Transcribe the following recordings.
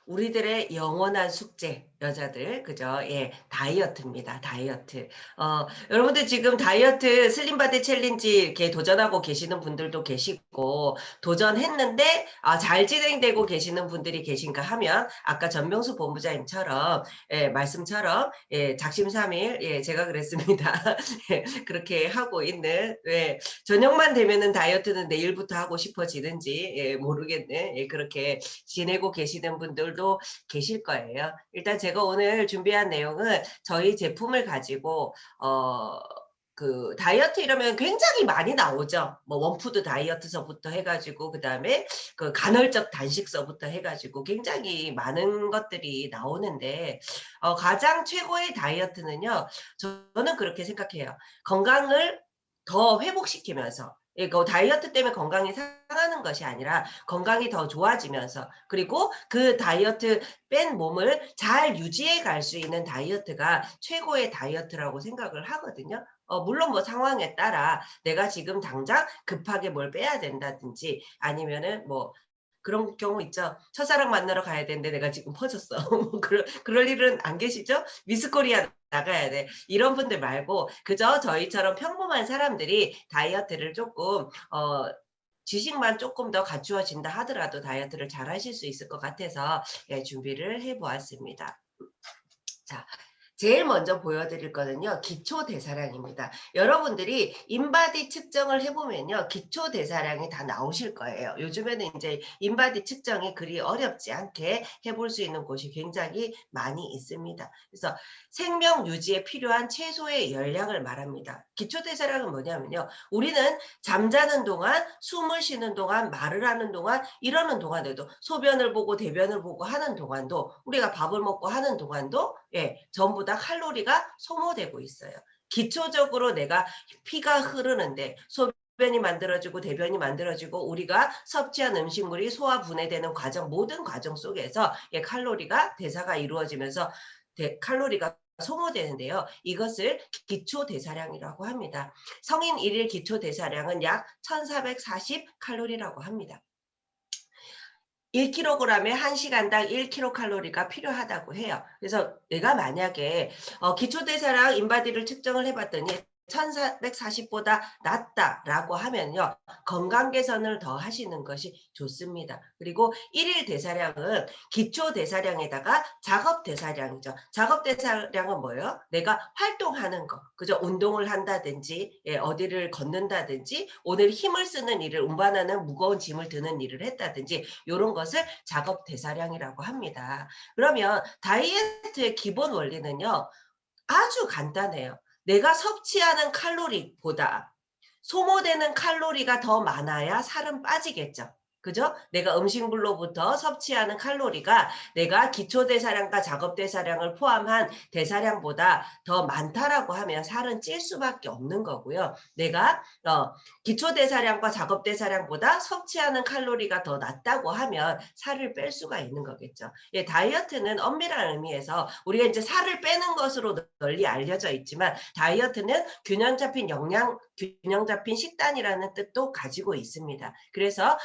우리들의 영원한 숙제, 여자들, 그죠? 예, 다이어트입니다. 다이어트. 여러분들 지금 다이어트 슬림바디 챌린지 이렇게 도전하고 계시는 분들도 계시고, 도전했는데, 잘 진행되고 계시는 분들이 계신가 하면, 아까 전명수 본부장님처럼, 예, 말씀처럼, 예, 작심삼일, 예, 제가 그랬습니다. 예, 그렇게 하고 있는, 예, 저녁만 되면은 다이어트는 내일부터 하고 싶어지는지, 예, 모르겠네. 예, 그렇게 지내고 계시는 분들도 계실 거예요. 일단 제가 오늘 준비한 내용은 저희 제품을 가지고 그 다이어트 이러면 굉장히 많이 나오죠. 뭐 원푸드 다이어트서부터 해가지고 그다음에 그 간헐적 단식서부터 해가지고 굉장히 많은 것들이 나오는데 가장 최고의 다이어트는요. 저는 그렇게 생각해요. 건강을 더 회복시키면서 이거 다이어트 때문에 건강이 상하는 것이 아니라 건강이 더 좋아지면서 그리고 그 다이어트 뺀 몸을 잘 유지해 갈 수 있는 다이어트가 최고의 다이어트라고 생각을 하거든요. 물론 뭐 상황에 따라 내가 지금 당장 급하게 뭘 빼야 된다든지 아니면은 뭐 그런 경우 있죠. 첫사랑 만나러 가야 되는데 내가 지금 퍼졌어. 뭐 그럴 일은 안 계시죠? 미스 코리아 나가야 돼. 이런 분들 말고 그저 저희처럼 평범한 사람들이 다이어트를 조금 지식만 조금 더 갖추어진다 하더라도 다이어트를 잘 하실 수 있을 것 같아서 예 준비를 해 보았습니다. 자, 제일 먼저 보여드릴 거는요. 기초 대사량입니다. 여러분들이 인바디 측정을 해 보면요. 기초 대사량이 다 나오실 거예요. 요즘에는 인제 인바디 측정이 그리 어렵지 않게 해볼 수 있는 곳이 굉장히 많이 있습니다. 그래서 생명 유지에 필요한 최소의 열량을 말합니다. 기초 대사량은 뭐냐면요. 우리는 잠자는 동안, 숨을 쉬는 동안, 말을 하는 동안, 이러는 동안에도 소변을 보고 대변을 보고 하는 동안도 우리가 밥을 먹고 하는 동안도 예, 전부 다 칼로리가 소모되고 있어요. 기초적으로 내가 피가 흐르는데 소변이 만들어지고 대변이 만들어지고 우리가 섭취한 음식물이 소화 분해되는 과정 모든 과정 속에서 예, 칼로리가 대사가 이루어지면서 칼로리가 소모되는데요. 이것을 기초 대사량이라고 합니다. 성인 일일 기초 대사량은 약 1440 칼로리라고 합니다. 1kg에 1시간당 1kcal 필요하다고 해요. 그래서 내가 만약에 기초대사량 인바디를 측정을 해 봤더니 1440 보다 낮다라고 하면요. 건강 개선을 더 하시는 것이 좋습니다. 그리고 1일 대사량은 기초 대사량에다가 작업 대사량이죠. 작업 대사량은 뭐예요? 내가 활동하는 거. 그죠? 운동을 한다든지 어디를 걷는다든지 오늘 힘을 쓰는 일을 운반하는 무거운 짐을 드는 일을 했다든지 요런 것을 작업 대사량이라고 합니다. 그러면 다이어트의 기본 원리는요. 아주 간단해요. 내가 섭취하는 칼로리보다 소모되는 칼로리가 더 많아야 살은 빠지겠죠. 그죠? 내가 음식물로부터 섭취하는 칼로리가 내가 기초 대사량과 작업 대사량을 포함한 대사량보다 더 많다라고 하면 살은 찔 수밖에 없는 거고요. 내가 기초 대사량과 작업 대사량보다 섭취하는 칼로리가 더 낮다고 하면 살을 뺄 수가 있는 거겠죠. 예, 다이어트는 엄밀한 의미에서 우리가 이제 살을 빼는 것으로 널리 알려져 있지만 다이어트는 균형 잡힌 식단이라는 뜻도 가지고 있습니다. 그래서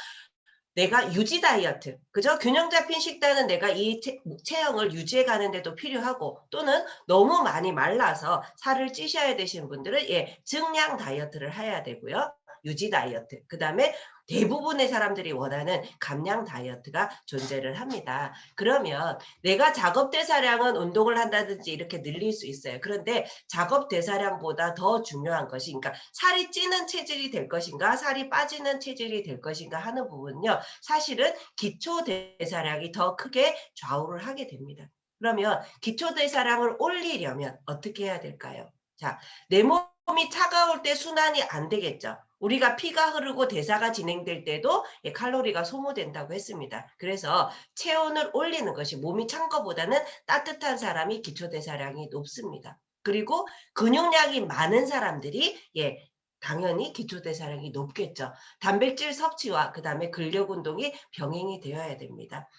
내가 유지 다이어트, 그죠? 균형 잡힌 식단은 내가 이 체형을 유지해 가는 데도 필요하고 또는 너무 많이 말라서 살을 찌셔야 되시는 분들은 예, 증량 다이어트를 해야 되고요. 유지 다이어트. 그다음에 대부분의 사람들이 원하는 감량 다이어트가 존재를 합니다. 그러면 내가 작업 대사량은 운동을 한다든지 이렇게 늘릴 수 있어요. 그런데 작업 대사량보다 더 중요한 것이 그러니까 살이 찌는 체질이 될 것인가, 살이 빠지는 체질이 될 것인가 하는 부분은요. 사실은 기초 대사량이 더 크게 좌우를 하게 됩니다. 그러면 기초 대사량을 올리려면 어떻게 해야 될까요? 자, 내 몸이 차가울 때 순환이 안 되겠죠. 우리가 피가 흐르고 대사가 진행될 때도 칼로리가 소모된다고 했습니다. 그래서 체온을 올리는 것이 몸이 찬 것보다는 따뜻한 사람이 기초 대사량이 높습니다. 그리고 근육량이 많은 사람들이 당연히 기초 대사량이 높겠죠. 단백질 섭취와 그다음에 근력 운동이 병행이 되어야 됩니다.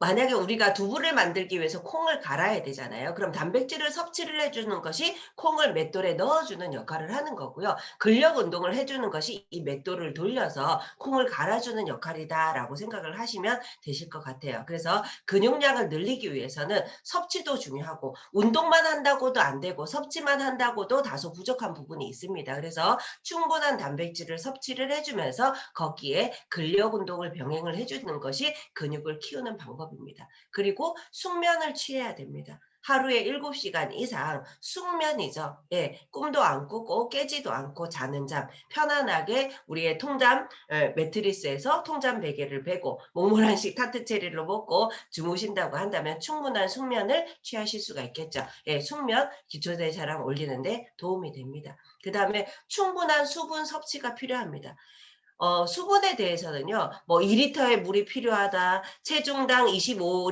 만약에 우리가 두부를 만들기 위해서 콩을 갈아야 되잖아요. 그럼 단백질을 섭취를 해주는 것이 콩을 맷돌에 넣어주는 역할을 하는 거고요. 근력 운동을 해주는 것이 이 맷돌을 돌려서 콩을 갈아주는 역할이다라고 생각을 하시면 되실 것 같아요. 그래서 근육량을 늘리기 위해서는 섭취도 중요하고 운동만 한다고도 안 되고 섭취만 한다고도 다소 부족한 부분이 있습니다. 그래서 충분한 단백질을 섭취를 해주면서 거기에 근력 운동을 병행을 해주는 것이 근육을 키우는 방법입니다. 그리고 숙면을 취해야 됩니다. 하루에 7시간 이상 숙면이죠. 예, 꿈도 안 꾸고 깨지도 않고 자는 잠, 편안하게 우리의 통잠 매트리스에서 통잠 베개를 베고 몽골한식 타트체리를 먹고 주무신다고 한다면 충분한 숙면을 취하실 수가 있겠죠. 예, 숙면 기초대사량 올리는데 도움이 됩니다. 그다음에 충분한 수분 섭취가 필요합니다. 수분에 대해서는요. 뭐 2리터의 물이 필요하다. 체중당 25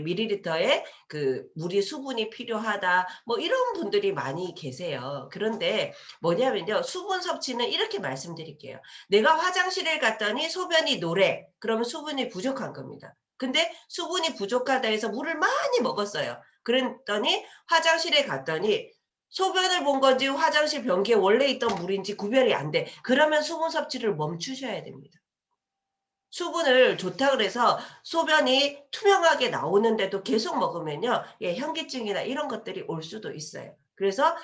밀리리터의 그 물이 수분이 필요하다. 뭐 이런 분들이 많이 계세요. 그런데 뭐냐면요. 수분 섭취는 이렇게 말씀드릴게요. 내가 화장실에 갔더니 소변이 노래. 그러면 수분이 부족한 겁니다. 근데 수분이 부족하다 해서 물을 많이 먹었어요. 그랬더니 화장실에 갔더니 소변을 본 건지 화장실 변기에 원래 있던 물인지 구별이 안 돼. 그러면 수분 섭취를 멈추셔야 됩니다. 수분을 좋다 그래서 소변이 투명하게 나오는데도 계속 먹으면요. 예, 현기증이나 이런 것들이 올 수도 있어요. 그래서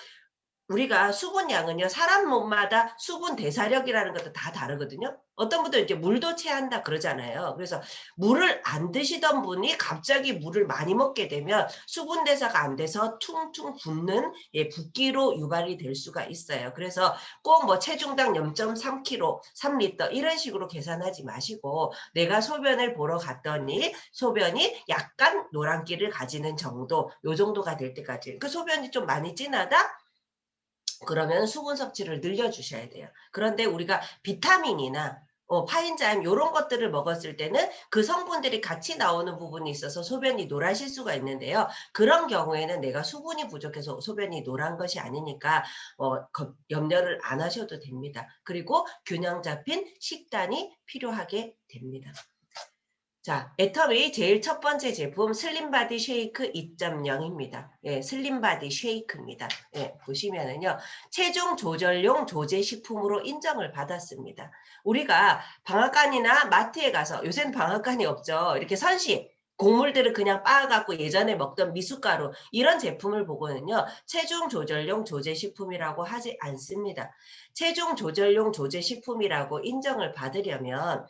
우리가 수분량은요, 사람 몸마다 수분 대사력이라는 것도 다 다르거든요. 어떤 분들은 이제 물도 체한다 그러잖아요. 그래서 물을 안 드시던 분이 갑자기 물을 많이 먹게 되면 수분 대사가 안 돼서 퉁퉁 붓는 예, 붓기로 유발이 될 수가 있어요. 그래서 꼭 뭐 체중당 0.3kg, 3리터 이런 식으로 계산하지 마시고 내가 소변을 보러 갔더니 소변이 약간 노란기를 가지는 정도, 요 정도가 될 때까지. 그 소변이 좀 많이 진하다? 그러면 수분 섭취를 늘려주셔야 돼요. 그런데 우리가 비타민이나 파인자임 요런 것들을 먹었을 때는 그 성분들이 같이 나오는 부분이 있어서 소변이 노라실 수가 있는데요. 그런 경우에는 내가 수분이 부족해서 소변이 노란 것이 아니니까 염려를 안 하셔도 됩니다. 그리고 균형 잡힌 식단이 필요하게 됩니다. 자, 애텀의 제일 첫 번째 제품 슬림바디 쉐이크 2.0입니다. 예, 슬림바디 쉐이크입니다. 예, 보시면은요. 체중 조절용 조제 식품으로 인정을 받았습니다. 우리가 방앗간이나 마트에 가서 요새는 방앗간이 없죠. 이렇게 선식 곡물들을 그냥 빻아갖고 예전에 먹던 미숫가루 이런 제품을 보고는요. 체중 조절용 조제 식품이라고 하지 않습니다. 체중 조절용 조제 식품이라고 인정을 받으려면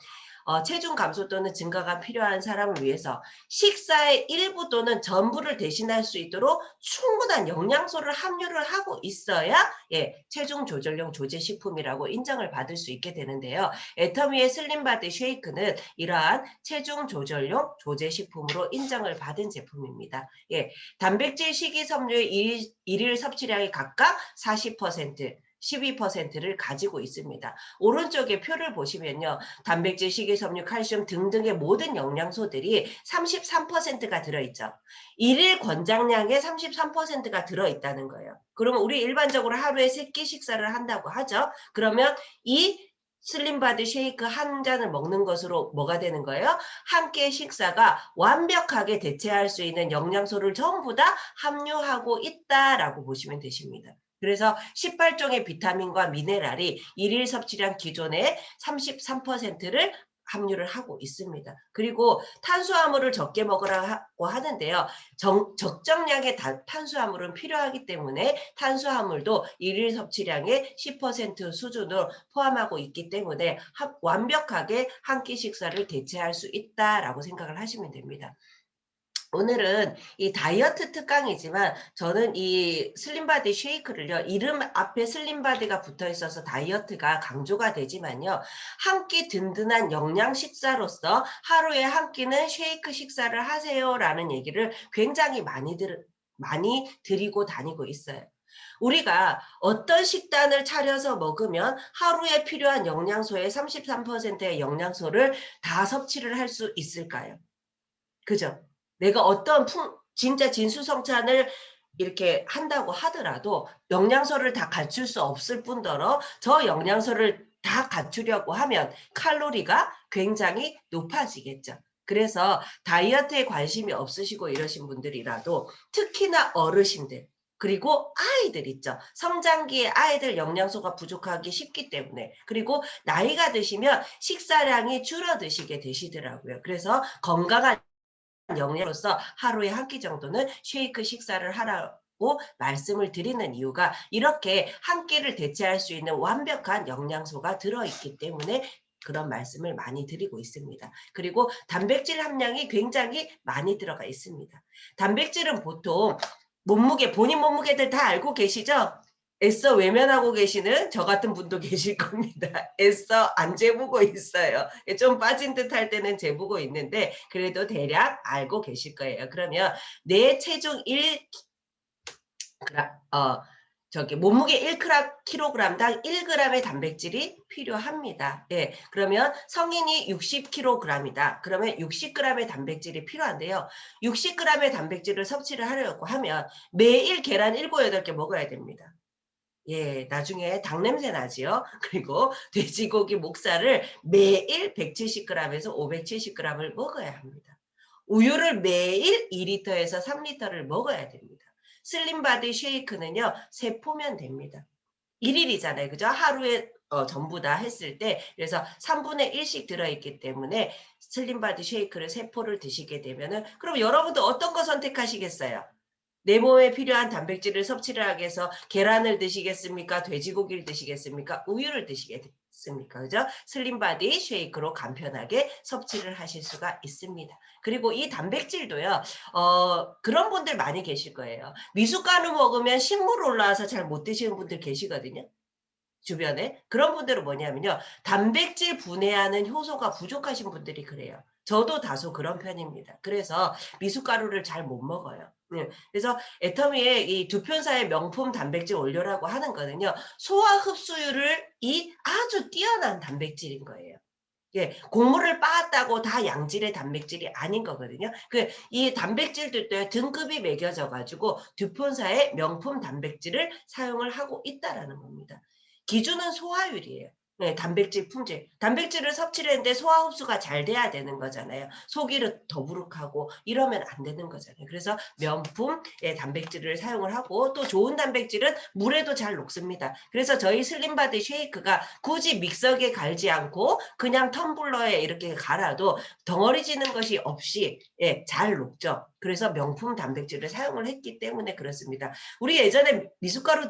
체중 감소 또는 증가가 필요한 사람을 위해서 식사의 일부 또는 전부를 대신할 수 있도록 충분한 영양소를 함유를 하고 있어야 예, 체중 조절용 조제 식품이라고 인정을 받을 수 있게 되는데요. 애터미의 슬림바디 쉐이크는 이러한 체중 조절용 조제 식품으로 인정을 받은 제품입니다. 예, 단백질, 식이섬유의 일일 섭취량이 각각 40%, 12%를 가지고 있습니다. 오른쪽에 표를 보시면요. 단백질, 식이섬유, 칼슘 등등의 모든 영양소들이 33%가 들어있죠. 일일 권장량의 33%가 들어있다는 거예요. 그러면 우리 일반적으로 하루에 3끼 식사를 한다고 하죠. 그러면 이 슬림바디 쉐이크 한 잔을 먹는 것으로 뭐가 되는 거예요? 한 끼의 식사가 완벽하게 대체할 수 있는 영양소를 전부 다 함유하고 있다라고 보시면 되십니다. 그래서 18종의 비타민과 미네랄이 일일 섭취량 기존의 33%를 함유를 하고 있습니다. 그리고 탄수화물을 적게 먹으라고 하는데요. 적정량의 탄수화물은 필요하기 때문에 탄수화물도 일일 섭취량의 10% 수준으로 포함하고 있기 때문에 완벽하게 한 끼 식사를 대체할 수 있다라고 생각을 하시면 됩니다. 오늘은 이 다이어트 특강이지만 저는 이 슬림바디 쉐이크를요. 이름 앞에 슬림바디가 붙어 있어서 다이어트가 강조가 되지만요. 한 끼 든든한 영양 식사로서 하루에 한 끼는 쉐이크 식사를 하세요라는 얘기를 굉장히 많이 드리고 다니고 있어요. 우리가 어떤 식단을 차려서 먹으면 하루에 필요한 영양소의 33%의 영양소를 다 섭취를 할 수 있을까요? 그죠? 내가 어떤 진짜 진수성찬을 이렇게 한다고 하더라도 영양소를 다 갖출 수 없을 뿐더러 저 영양소를 다 갖추려고 하면 칼로리가 굉장히 높아지겠죠. 그래서 다이어트에 관심이 없으시고 이러신 분들이라도 특히나 어르신들 그리고 아이들 있죠. 성장기에 아이들 영양소가 부족하기 쉽기 때문에 그리고 나이가 드시면 식사량이 줄어드시게 되시더라고요. 그래서 건강한 영양으로서 하루에 한 끼 정도는 쉐이크 식사를 하라고 말씀을 드리는 이유가 이렇게 한 끼를 대체할 수 있는 완벽한 영양소가 들어있기 때문에 그런 말씀을 많이 드리고 있습니다. 그리고 단백질 함량이 굉장히 많이 들어가 있습니다. 단백질은 보통 몸무게 본인 몸무게들 다 알고 계시죠? 애써 외면하고 계시는 저 같은 분도 계실 겁니다. 애써 안 재보고 있어요. 좀 빠진 듯 할 때는 재보고 있는데 그래도 대략 알고 계실 거예요. 그러면 내 체중 1 그라 저기 몸무게 1 킬로그램당 1 그램의 단백질이 필요합니다. 예. 그러면 성인이 60 킬로그램이다. 그러면 60 그램의 단백질이 필요한데요. 60 그램의 단백질을 섭취를 하려고 하면 매일 계란 7, 8개 먹어야 됩니다. 예. 나중에 당 냄새 나지요. 그리고 돼지고기 목살을 매일 170 그램에서 570 그램을 먹어야 합니다. 우유를 매일 2 리터에서 3 리터를 먹어야 됩니다. 슬림 바디 쉐이크는요. 3 포면 됩니다. 1 일이잖아요. 그죠? 하루에 전부 다 했을 때 그래서 3분의 1 씩 들어 있기 때문에 슬림 바디 쉐이크를 3 포를 드시게 되면은 그럼 여러분도 어떤 거 선택하시겠어요? 내 몸에 필요한 단백질을 섭취를 하기 위해서 계란을 드시겠습니까? 돼지고기를 드시겠습니까? 우유를 드시겠습니까? 그죠? 슬림 바디 쉐이크로 간편하게 섭취를 하실 수가 있습니다. 그리고 이 단백질도요. 그런 분들 많이 계실 거예요. 미숫가루 먹으면 식물 올라와서 잘 못 드시는 분들 계시거든요. 주변에. 그런 분들은 뭐냐면요. 단백질 분해하는 효소가 부족하신 분들이 그래요. 저도 다소 그런 편입니다. 그래서 미숫가루를 잘 못 먹어요. 네. 그래서 애터미의 이 두편사의 명품 단백질 원료라고 하는 거는요. 소화 흡수율을 이 아주 뛰어난 단백질인 거예요. 예. 곡물을 빻았다고 다 양질의 단백질이 아닌 거거든요. 이 단백질들도 등급이 매겨져 가지고 듀폰사의 명품 단백질을 사용을 하고 있다라는 겁니다. 기준은 소화율이에요. 네, 단백질 품질. 단백질을 섭취를 했는데 소화 흡수가 잘 돼야 되는 거잖아요. 속이 더부룩하고 이러면 안 되는 거잖아요. 그래서 명품의 단백질을 사용을 하고 또 좋은 단백질은 물에도 잘 녹습니다. 그래서 저희 슬림바디 쉐이크가 굳이 믹서기에 갈지 않고 그냥 텀블러에 이렇게 갈아도 덩어리지는 것이 없이 예, 잘 녹죠. 그래서 명품 단백질을 사용을 했기 때문에 그렇습니다. 우리 예전에 미숫가루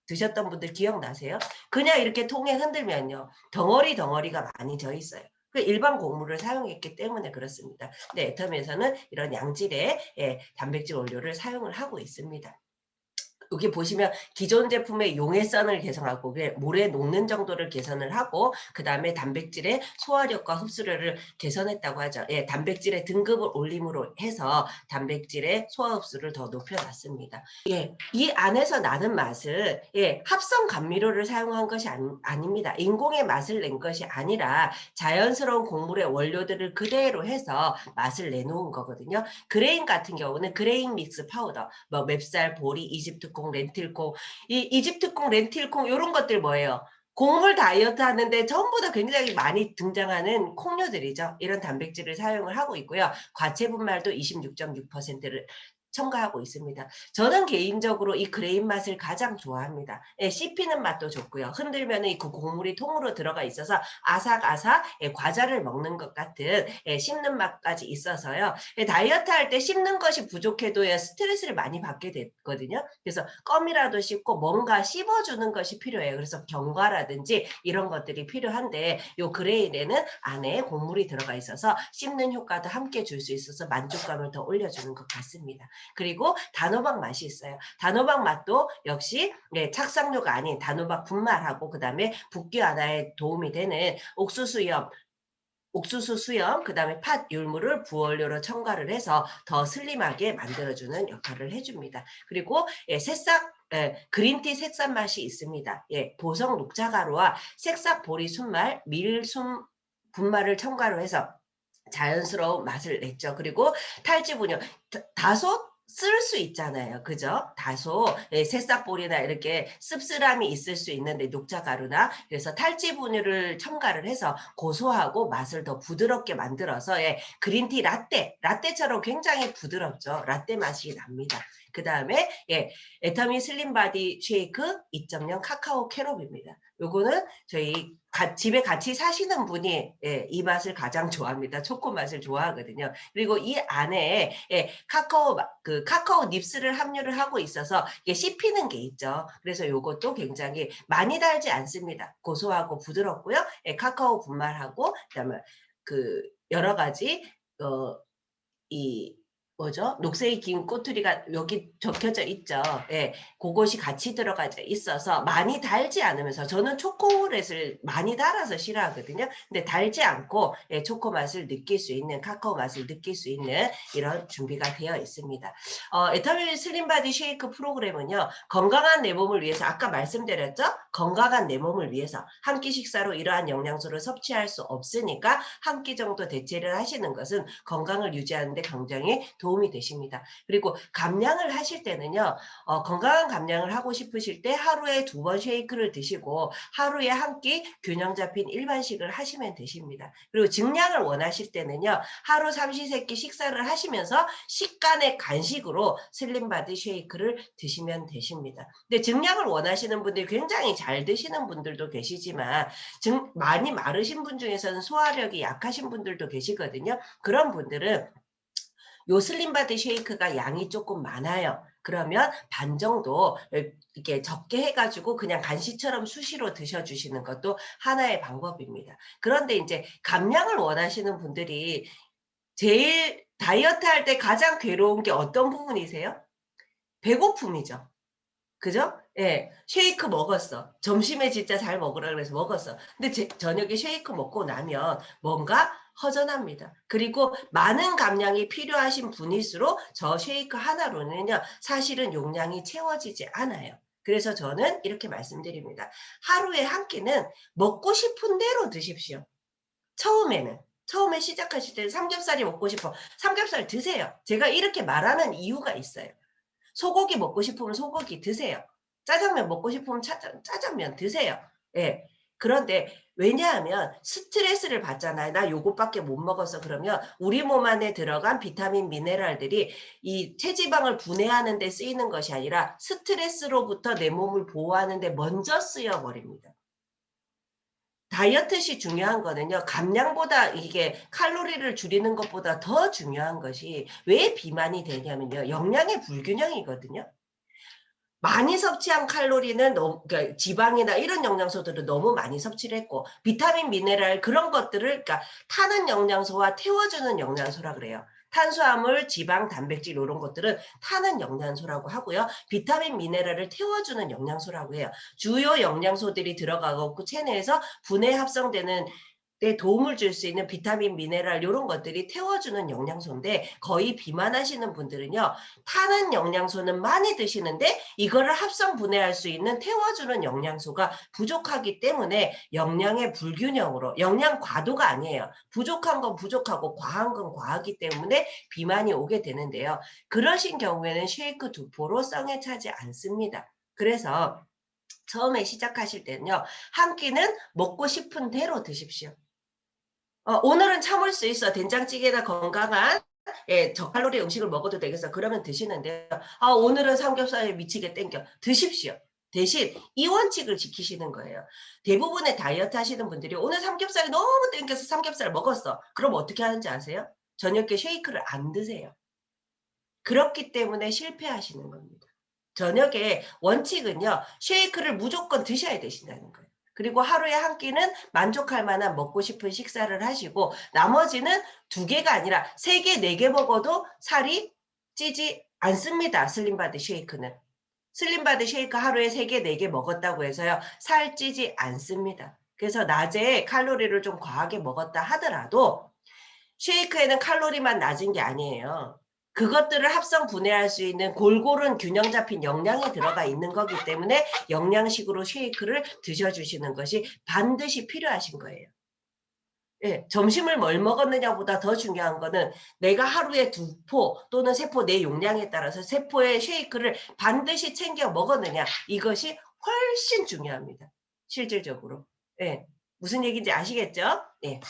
드셨던 분들 기억나세요? 그냥 이렇게 통에 흔들면요. 덩어리가 많이 져 있어요. 그 일반 곡물을 사용했기 때문에 그렇습니다. 근데 애텀에서는 이런 양질의 예, 단백질 원료를 사용을 하고 있습니다. 여기 보시면 기존 제품의 용해성을 개선하고 물에 녹는 정도를 개선을 하고 그다음에 단백질의 소화력과 흡수력을 개선했다고 하죠. 예, 단백질의 등급을 올림으로 해서 단백질의 소화 흡수를 더 높여놨습니다. 예, 이 안에서 나는 맛을 예, 합성 감미료를 사용한 것이 아닙니다. 인공의 맛을 낸 것이 아니라 자연스러운 곡물의 원료들을 그대로 해서 맛을 내놓은 거거든요. 그레인 같은 경우는 그레인 믹스 파우더, 뭐 맵쌀, 보리, 이집트콩, 렌틸콩, 이 이집트콩, 렌틸콩 요런 것들 뭐예요? 곡물 다이어트 하는데 전부 다 굉장히 많이 등장하는 콩류들이죠. 이런 단백질을 사용을 하고 있고요. 과체 분말도 26.6%를 첨가하고 있습니다. 저는 개인적으로 이 그레인 맛을 가장 좋아합니다. 예, 씹히는 맛도 좋고요. 흔들면은 그 곡물이 통으로 들어가 있어서 아삭아삭 예, 과자를 먹는 것 같은 예, 씹는 맛까지 있어서요. 예, 다이어트 할 때 씹는 것이 부족해도 예, 스트레스를 많이 받게 됐거든요. 그래서 껌이라도 씹고 뭔가 씹어주는 것이 필요해요. 그래서 견과라든지 이런 것들이 필요한데 요 그레인에는 안에 곡물이 들어가 있어서 씹는 효과도 함께 줄 수 있어서 만족감을 더 올려주는 것 같습니다. 그리고 단호박 맛이 있어요. 단호박 맛도 역시 네, 착상류가 아닌 단호박 분말하고 그다음에 붓기 완화에 도움이 되는 옥수수 수염, 그다음에 팥 율무를 부원료로 첨가를 해서 더 슬림하게 만들어주는 역할을 해줍니다. 그리고 예, 새싹 그린티 새싹 맛이 있습니다. 예, 보석 녹차가루와 새싹 보리 순말, 밀순 분말을 첨가로 해서 자연스러운 맛을 냈죠. 그리고 탈지분유 다소 쓸 수 있잖아요. 그죠? 다소 새싹볼이나 이렇게 씁쓸함이 있을 수 있는데 녹차가루나 그래서 탈지 분유를 첨가를 해서 고소하고 맛을 더 부드럽게 만들어서 그린티 라떼처럼 굉장히 부드럽죠. 라떼 맛이 납니다. 그다음에 애터미 슬림 바디 쉐이크 2.0 카카오 캐럽입니다. 요거는 저희 집에 같이 사시는 분이 이 맛을 가장 좋아합니다. 초코 맛을 좋아하거든요. 그리고 이 안에 카카오 닙스를 함유를 하고 있어서 이게 씹히는 게 있죠. 그래서 요것도 굉장히 많이 달지 않습니다. 고소하고 부드럽고요. 카카오 분말하고 그다음에 여러 가지 이 뭐죠? 녹색이 긴 꼬투리가 여기 적혀져 있죠. 그것이 같이 들어가 있어서 많이 달지 않으면서 저는 초콜릿을 많이 달아서 싫어하거든요. 근데 달지 않고 초코 맛을 느낄 수 있는 카카오 맛을 느낄 수 있는 이런 준비가 되어 있습니다. 애터미 슬림바디 쉐이크 프로그램은요. 건강한 내 몸을 위해서 아까 말씀드렸죠? 건강한 내 몸을 위해서 한 끼 식사로 이러한 영양소를 섭취할 수 없으니까 한 끼 정도 대체를 하시는 것은 건강을 유지하는 데 굉장히 도움이 되십니다. 그리고 감량을 하실 때는요. 건강한 감량을 하고 싶으실 때 하루에 2번 쉐이크를 드시고 하루에 한 끼 균형 잡힌 일반식을 하시면 되십니다. 그리고 증량을 원하실 때는요. 하루 삼시세끼 식사를 하시면서 식간의 간식으로 슬림바디 쉐이크를 드시면 되십니다. 근데 증량을 원하시는 분들이 굉장히 잘 드시는 분들도 계시지만 많이 마르신 분 중에서는 소화력이 약하신 분들도 계시거든요. 그런 분들은 요 슬림바디 쉐이크가 양이 조금 많아요. 그러면 반 정도 이렇게 적게 해가지고 그냥 간식처럼 수시로 드셔주시는 것도 하나의 방법입니다. 그런데 이제 감량을 원하시는 분들이 제일 다이어트 할 때 가장 괴로운 게 어떤 부분이세요? 배고픔이죠. 그죠? 예. 쉐이크 먹었어. 점심에 진짜 잘 먹으라 그래서 먹었어. 근데 저녁에 쉐이크 먹고 나면 뭔가 허전합니다. 그리고 많은 감량이 필요하신 분일수록 저 쉐이크 하나로는요, 사실은 용량이 채워지지 않아요. 그래서 저는 이렇게 말씀드립니다. 하루에 한 끼는 먹고 싶은 대로 드십시오. 처음에는. 처음에 시작하실 때는 삼겹살이 먹고 싶어. 삼겹살 드세요. 제가 이렇게 말하는 이유가 있어요. 소고기 먹고 싶으면 소고기 드세요. 짜장면 먹고 싶으면 짜장면 드세요. 예. 그런데 왜냐하면 스트레스를 받잖아요. "나 요것밖에 못 먹었어." 그러면 우리 몸 안에 들어간 비타민, 미네랄들이 이 체지방을 분해하는 데 쓰이는 것이 아니라 스트레스로부터 내 몸을 보호하는 데 먼저 쓰여 버립니다. 다이어트 시 중요한 거는요. 감량보다 이게 칼로리를 줄이는 것보다 더 중요한 것이 왜 비만이 되냐면요. 영양의 불균형이거든요. 많이 섭취한 칼로리는 그러니까 지방이나 이런 영양소들을 너무 많이 섭취를 했고 비타민, 미네랄 그런 것들을 그러니까 타는 영양소와 태워주는 영양소라 그래요. 탄수화물, 지방, 단백질 요런 것들은 타는 영양소라고 하고요. 비타민, 미네랄을 태워주는 영양소라고 해요. 주요 영양소들이 들어가고 체내에서 분해 합성되는 데 도움을 줄 수 있는 비타민, 미네랄 요런 것들이 태워주는 영양소인데 거의 비만하시는 분들은요. 타는 영양소는 많이 드시는데 이거를 합성 분해할 수 있는 태워주는 영양소가 부족하기 때문에 영양의 불균형으로 영양 과도가 아니에요. 부족한 건 부족하고 과한 건 과하기 때문에 비만이 오게 되는데요. 그러신 경우에는 쉐이크 두 포로 썽에 차지 않습니다. 그래서 처음에 시작하실 때는요. 한 끼는 먹고 싶은 대로 드십시오. 오늘은 참을 수 있어. 된장찌개나 건강한 저칼로리 음식을 먹어도 되겠어. 그러면 드시는데요. 오늘은 삼겹살에 미치게 땡겨. 드십시오. 대신 이 원칙을 지키시는 거예요. 대부분의 다이어트 하시는 분들이 오늘 삼겹살이 너무 땡겨서 삼겹살을 먹었어. 그럼 어떻게 하는지 아세요? 저녁에 쉐이크를 안 드세요. 그렇기 때문에 실패하시는 겁니다. 저녁에 원칙은요. 쉐이크를 무조건 드셔야 되신다는 거예요. 그리고 하루에 한 끼는 만족할 만한 먹고 싶은 식사를 하시고 나머지는 2개가 아니라 3개, 4개 먹어도 살이 찌지 않습니다. 슬림바디 쉐이크는. 슬림바디 쉐이크 하루에 3개, 4개 먹었다고 해서요. 살 찌지 않습니다. 그래서 낮에 칼로리를 좀 과하게 먹었다 하더라도 쉐이크에는 칼로리만 낮은 게 아니에요. 그것들을 합성 분해할 수 있는 골고른 균형 잡힌 영양이 들어가 있는 거기 때문에 영양식으로 쉐이크를 드셔 주시는 것이 반드시 필요하신 거예요. 예, 점심을 뭘 먹었느냐보다 더 중요한 거는 내가 하루에 2포 또는 3포 내 용량에 따라서 3포의 쉐이크를 반드시 챙겨 먹었느냐 이것이 훨씬 중요합니다. 실질적으로. 예. 무슨 얘기인지 아시겠죠? 예.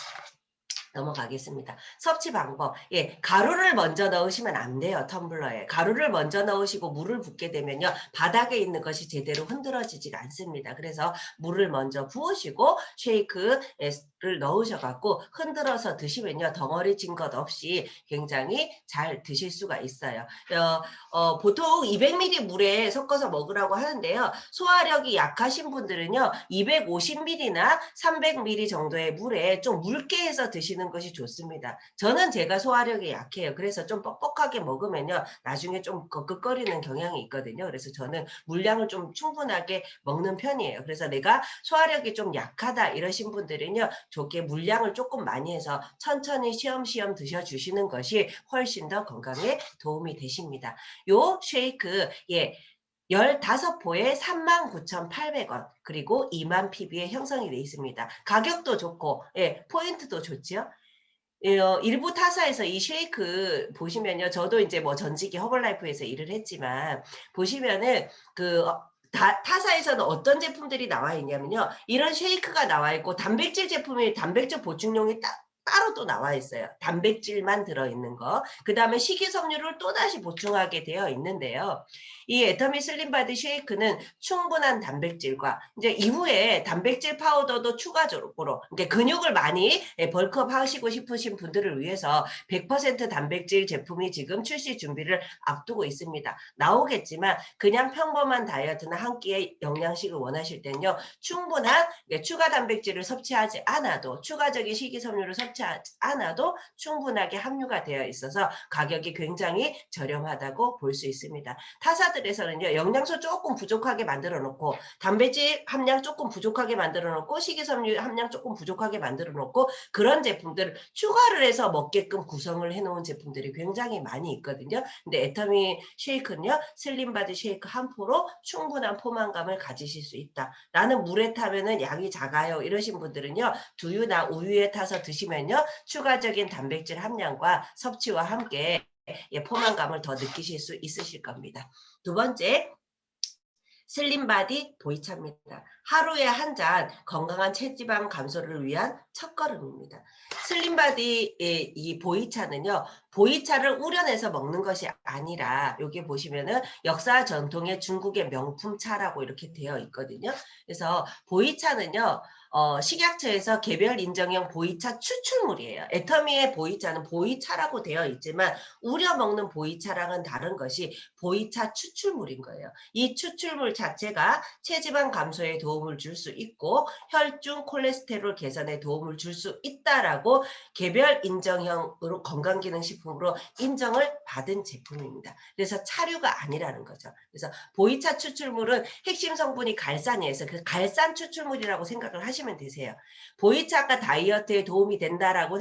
넘어가겠습니다. 섭취 방법. 예, 가루를 먼저 넣으시면 안 돼요, 텀블러에. 가루를 먼저 넣으시고 물을 붓게 되면요, 바닥에 있는 것이 제대로 흔들어지지가 않습니다. 그래서 물을 먼저 부으시고 쉐이크를 넣으셔갖고 흔들어서 드시면요, 덩어리 진 것 없이 굉장히 잘 드실 수가 있어요. 보통 200ml 물에 섞어서 먹으라고 하는데요, 소화력이 약하신 분들은요, 250ml나 300ml 정도의 물에 좀 묽게 해서 드시는 것이 좋습니다. 저는 제가 소화력이 약해요. 그래서 좀 뻑뻑하게 먹으면요, 나중에 좀 거긋거리는 경향이 있거든요. 그래서 저는 물량을 좀 충분하게 먹는 편이에요. 그래서 내가 소화력이 좀 약하다 이러신 분들은요, 좋게 물량을 조금 많이 해서 천천히 쉬엄쉬엄 드셔주시는 것이 훨씬 더 건강에 도움이 되십니다. 요 쉐이크, 예, 15포에 39,800원 그리고 2만 PB에 형성이 되어 있습니다. 가격도 좋고 예, 포인트도 좋죠. 예, 일부 타사에서 이 쉐이크 보시면요. 저도 이제 뭐 전직이 허벌라이프에서 일을 했지만 보시면은 타사에서는 어떤 제품들이 나와 있냐면요. 이런 쉐이크가 나와 있고 단백질 제품이 단백질 보충용이 따로 또 나와 있어요. 단백질만 들어있는 거. 그 다음에 식이섬유를 또다시 보충하게 되어 있는데요. 이 애터미 슬림바디 쉐이크는 충분한 단백질과 이제 이후에 단백질 파우더도 추가적으로 이렇게 근육을 많이 벌크업 하시고 싶으신 분들을 위해서 100% 단백질 제품이 지금 출시 준비를 앞두고 있습니다. 나오겠지만 그냥 평범한 다이어트나 한 끼의 영양식을 원하실 때는요. 충분한 추가 단백질을 섭취하지 않아도 추가적인 식이섬유를 섭취하지 않아도 충분하게 함유가 되어 있어서 가격이 굉장히 저렴하다고 볼 수 있습니다. 타사들에서는요. 영양소 조금 부족하게 만들어 놓고 단백질 함량 조금 부족하게 만들어 놓고 식이섬유 함량 조금 부족하게 만들어 놓고 그런 제품들을 추가를 해서 먹게끔 구성을 해 놓은 제품들이 굉장히 많이 있거든요. 근데 애터미 쉐이크는요. 슬림바디 쉐이크 한 포로 충분한 포만감을 가지실 수 있다. 나는 물에 타면은 양이 작아요. 이러신 분들은요. 두유나 우유에 타서 드시면요. 추가적인 단백질 함량과 섭취와 함께 예, 포만감을 더 느끼실 수 있으실 겁니다. 두 번째, 슬림바디 보이차입니다. 하루에 한 잔 건강한 체지방 감소를 위한 첫걸음입니다. 슬림바디의 이 보이차는요. 보이차를 우려내서 먹는 것이 아니라 여기 보시면은 역사 전통의 중국의 명품차라고 이렇게 되어 있거든요. 그래서 보이차는요. 식약처에서 개별 인정형 보이차 추출물이에요. 애터미의 보이차는 보이차라고 되어 있지만 우려 먹는 보이차랑은 다른 것이 보이차 추출물인 거예요. 이 추출물 자체가 체지방 감소에 도움을 줄 수 있고 혈중 콜레스테롤 개선에 도움을 줄 수 있다라고 개별 인정형으로 건강기능식품으로 인정을 받은 제품입니다. 그래서 차류가 아니라는 거죠. 그래서 보이차 추출물은 핵심 성분이 갈산이에서 그 갈산 추출물이라고 생각을 하시면 되세요. 보이차가 다이어트에 도움이 된다라고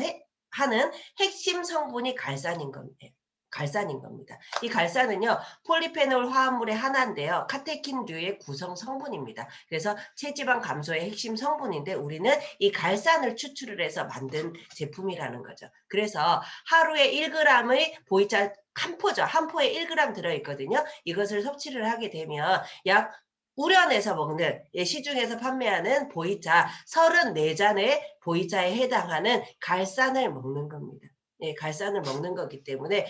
하는 핵심 성분이 갈산인 겁니다. 갈산인 겁니다. 이 갈산은요, 폴리페놀 화합물의 하나인데요. 카테킨류의 구성 성분입니다. 그래서 체지방 감소의 핵심 성분인데 우리는 이 갈산을 추출을 해서 만든 제품이라는 거죠. 그래서 하루에 1g의 보이차 한 포죠. 한 포에 1g 들어있거든요. 이것을 섭취를 하게 되면 약 우려내서 먹는 시중에서 판매하는 보이차 34잔의 보이차에 해당하는 갈산을 먹는 겁니다. 예, 갈산을 먹는 거기 때문에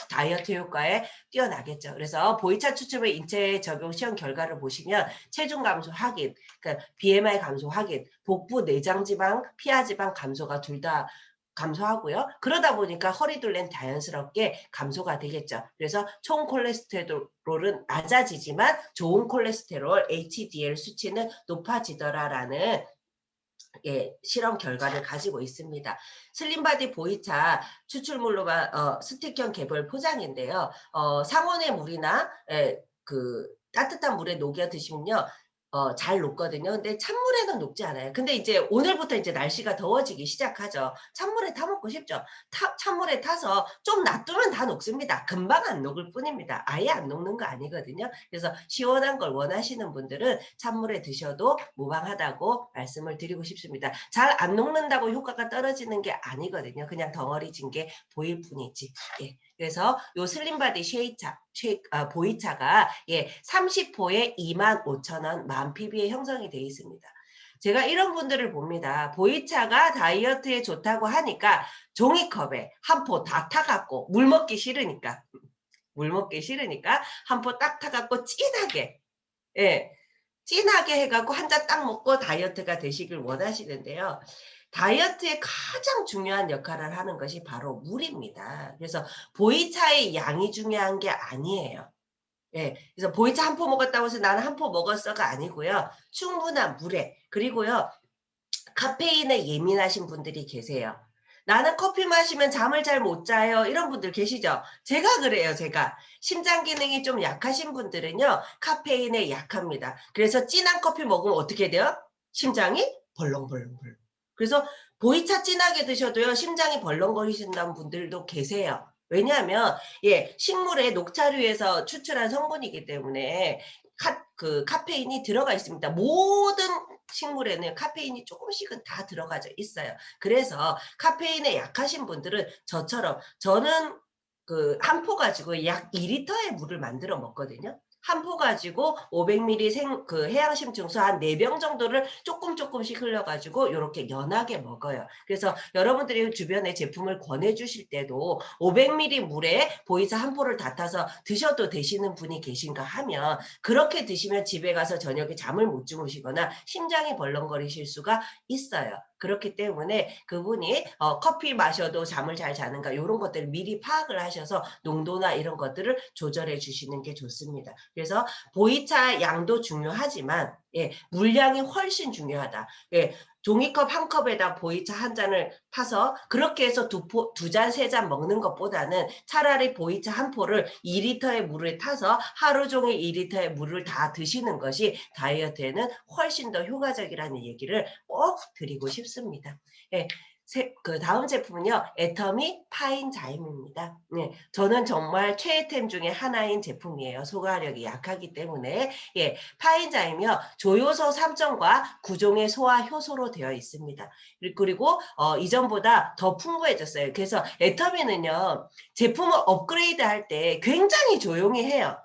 다이어트 효과에 뛰어나겠죠. 그래서 보이차 추출물 인체 적용 시험 결과를 보시면 체중 감소 확인, 그러니까 BMI 감소 확인, 복부 내장 지방, 피하 지방 감소가 둘 다 감소하고요. 그러다 보니까 허리둘레는 자연스럽게 감소가 되겠죠. 그래서 총 콜레스테롤은 낮아지지만 좋은 콜레스테롤 HDL 수치는 높아지더라라는 예, 실험 결과를 가지고 있습니다. 슬림바디 보이차 추출물로 스틱형 개별 포장인데요. 상온의 물이나 그 따뜻한 물에 녹여 드시면요. 잘 녹거든요. 근데 찬물에는 녹지 않아요. 근데 이제 오늘부터 이제 날씨가 더워지기 시작하죠. 찬물에 타 먹고 싶죠. 찬물에 타서 좀 놔두면 다 녹습니다. 금방 안 녹을 뿐입니다. 아예 안 녹는 거 아니거든요. 그래서 시원한 걸 원하시는 분들은 찬물에 드셔도 무방하다고 말씀을 드리고 싶습니다. 잘 안 녹는다고 효과가 떨어지는 게 아니거든요. 그냥 덩어리진 게 보일 뿐이지. 예. 그래서 요 슬림바디 보이차가 30호에 25,000원 만 PB에 형성이 되어 있습니다. 제가 이런 분들을 봅니다. 보이차가 다이어트에 좋다고 하니까 종이컵에 한 포 다 타갖고 물 먹기 싫으니까 한 포 딱 타갖고 진하게 예. 진하게 해 갖고 한 잔 딱 먹고 다이어트가 되시길 원하시는데요. 다이어트의 가장 중요한 역할을 하는 것이 바로 물입니다. 그래서 보이차의 양이 중요한 게 아니에요. 예. 그래서 보이차 한 포 먹었다고 해서 '나는 한 포 먹었어.'가 아니고요. 충분한 물에 그리고요 카페인에 예민하신 분들이 계세요. "나는 커피 마시면 잠을 잘 못 자요." 이런 분들 계시죠? 제가 그래요, 제가. 심장 기능이 좀 약하신 분들은요 카페인에 약합니다. 그래서 진한 커피 먹으면 어떻게 돼요? 심장이 벌렁벌렁벌렁. 그래서 보이차 진하게 드셔도요 심장이 벌렁거리신다는 분들도 계세요. 왜냐하면 식물의 녹차류에서 추출한 성분이기 때문에 카페인이 들어가 있습니다. 모든 식물에는 카페인이 조금씩은 다 들어가져 있어요. 그래서 카페인에 약하신 분들은 저처럼 저는 한 포 가지고 약 2 리터의 물을 만들어 먹거든요. 한 포 가지고 500ml 해양심 증소 한 4병 정도를 쪼끔씩 흘려 가지고 요렇게 연하게 먹어요. 그래서 여러분들이 주변에 제품을 권해 주실 때도 500ml 물에 보이차 한 포를 다 타서 드셔도 되시는 분이 계신가 하면 그렇게 드시면 집에 가서 저녁에 잠을 못 주무시거나 심장이 벌렁거리실 수가 있어요. 그렇기 때문에 그분이 커피 마셔도 잠을 잘 자는가 요런 것들을 미리 파악을 하셔서 농도나 이런 것들을 조절해 주시는 게 좋습니다. 그래서 보이차 양도 중요하지만 물량이 훨씬 중요하다. 종이컵 한 컵에다 보이차 한 잔을 타서 그렇게 해서 두 잔, 세 잔 먹는 것보다는 차라리 보이차 한 포를 2 리터의 물에 타서 하루 종일 2 리터의 물을 다 드시는 것이 다이어트에는 훨씬 더 효과적이라는 얘기를 꼭 드리고 싶습니다. 예. 그다음 제품은요. 애터미 파인 자임입니다. 네. 저는 정말 최애템 중에 하나인 제품이에요. 소화력이 약하기 때문에. 파인 자임이요. 조효소 3종과 9종의 소화 효소로 되어 있습니다. 그리고 이전보다 더 풍부해졌어요. 그래서 애터미는요. 제품을 업그레이드할 때 굉장히 조용히 해요.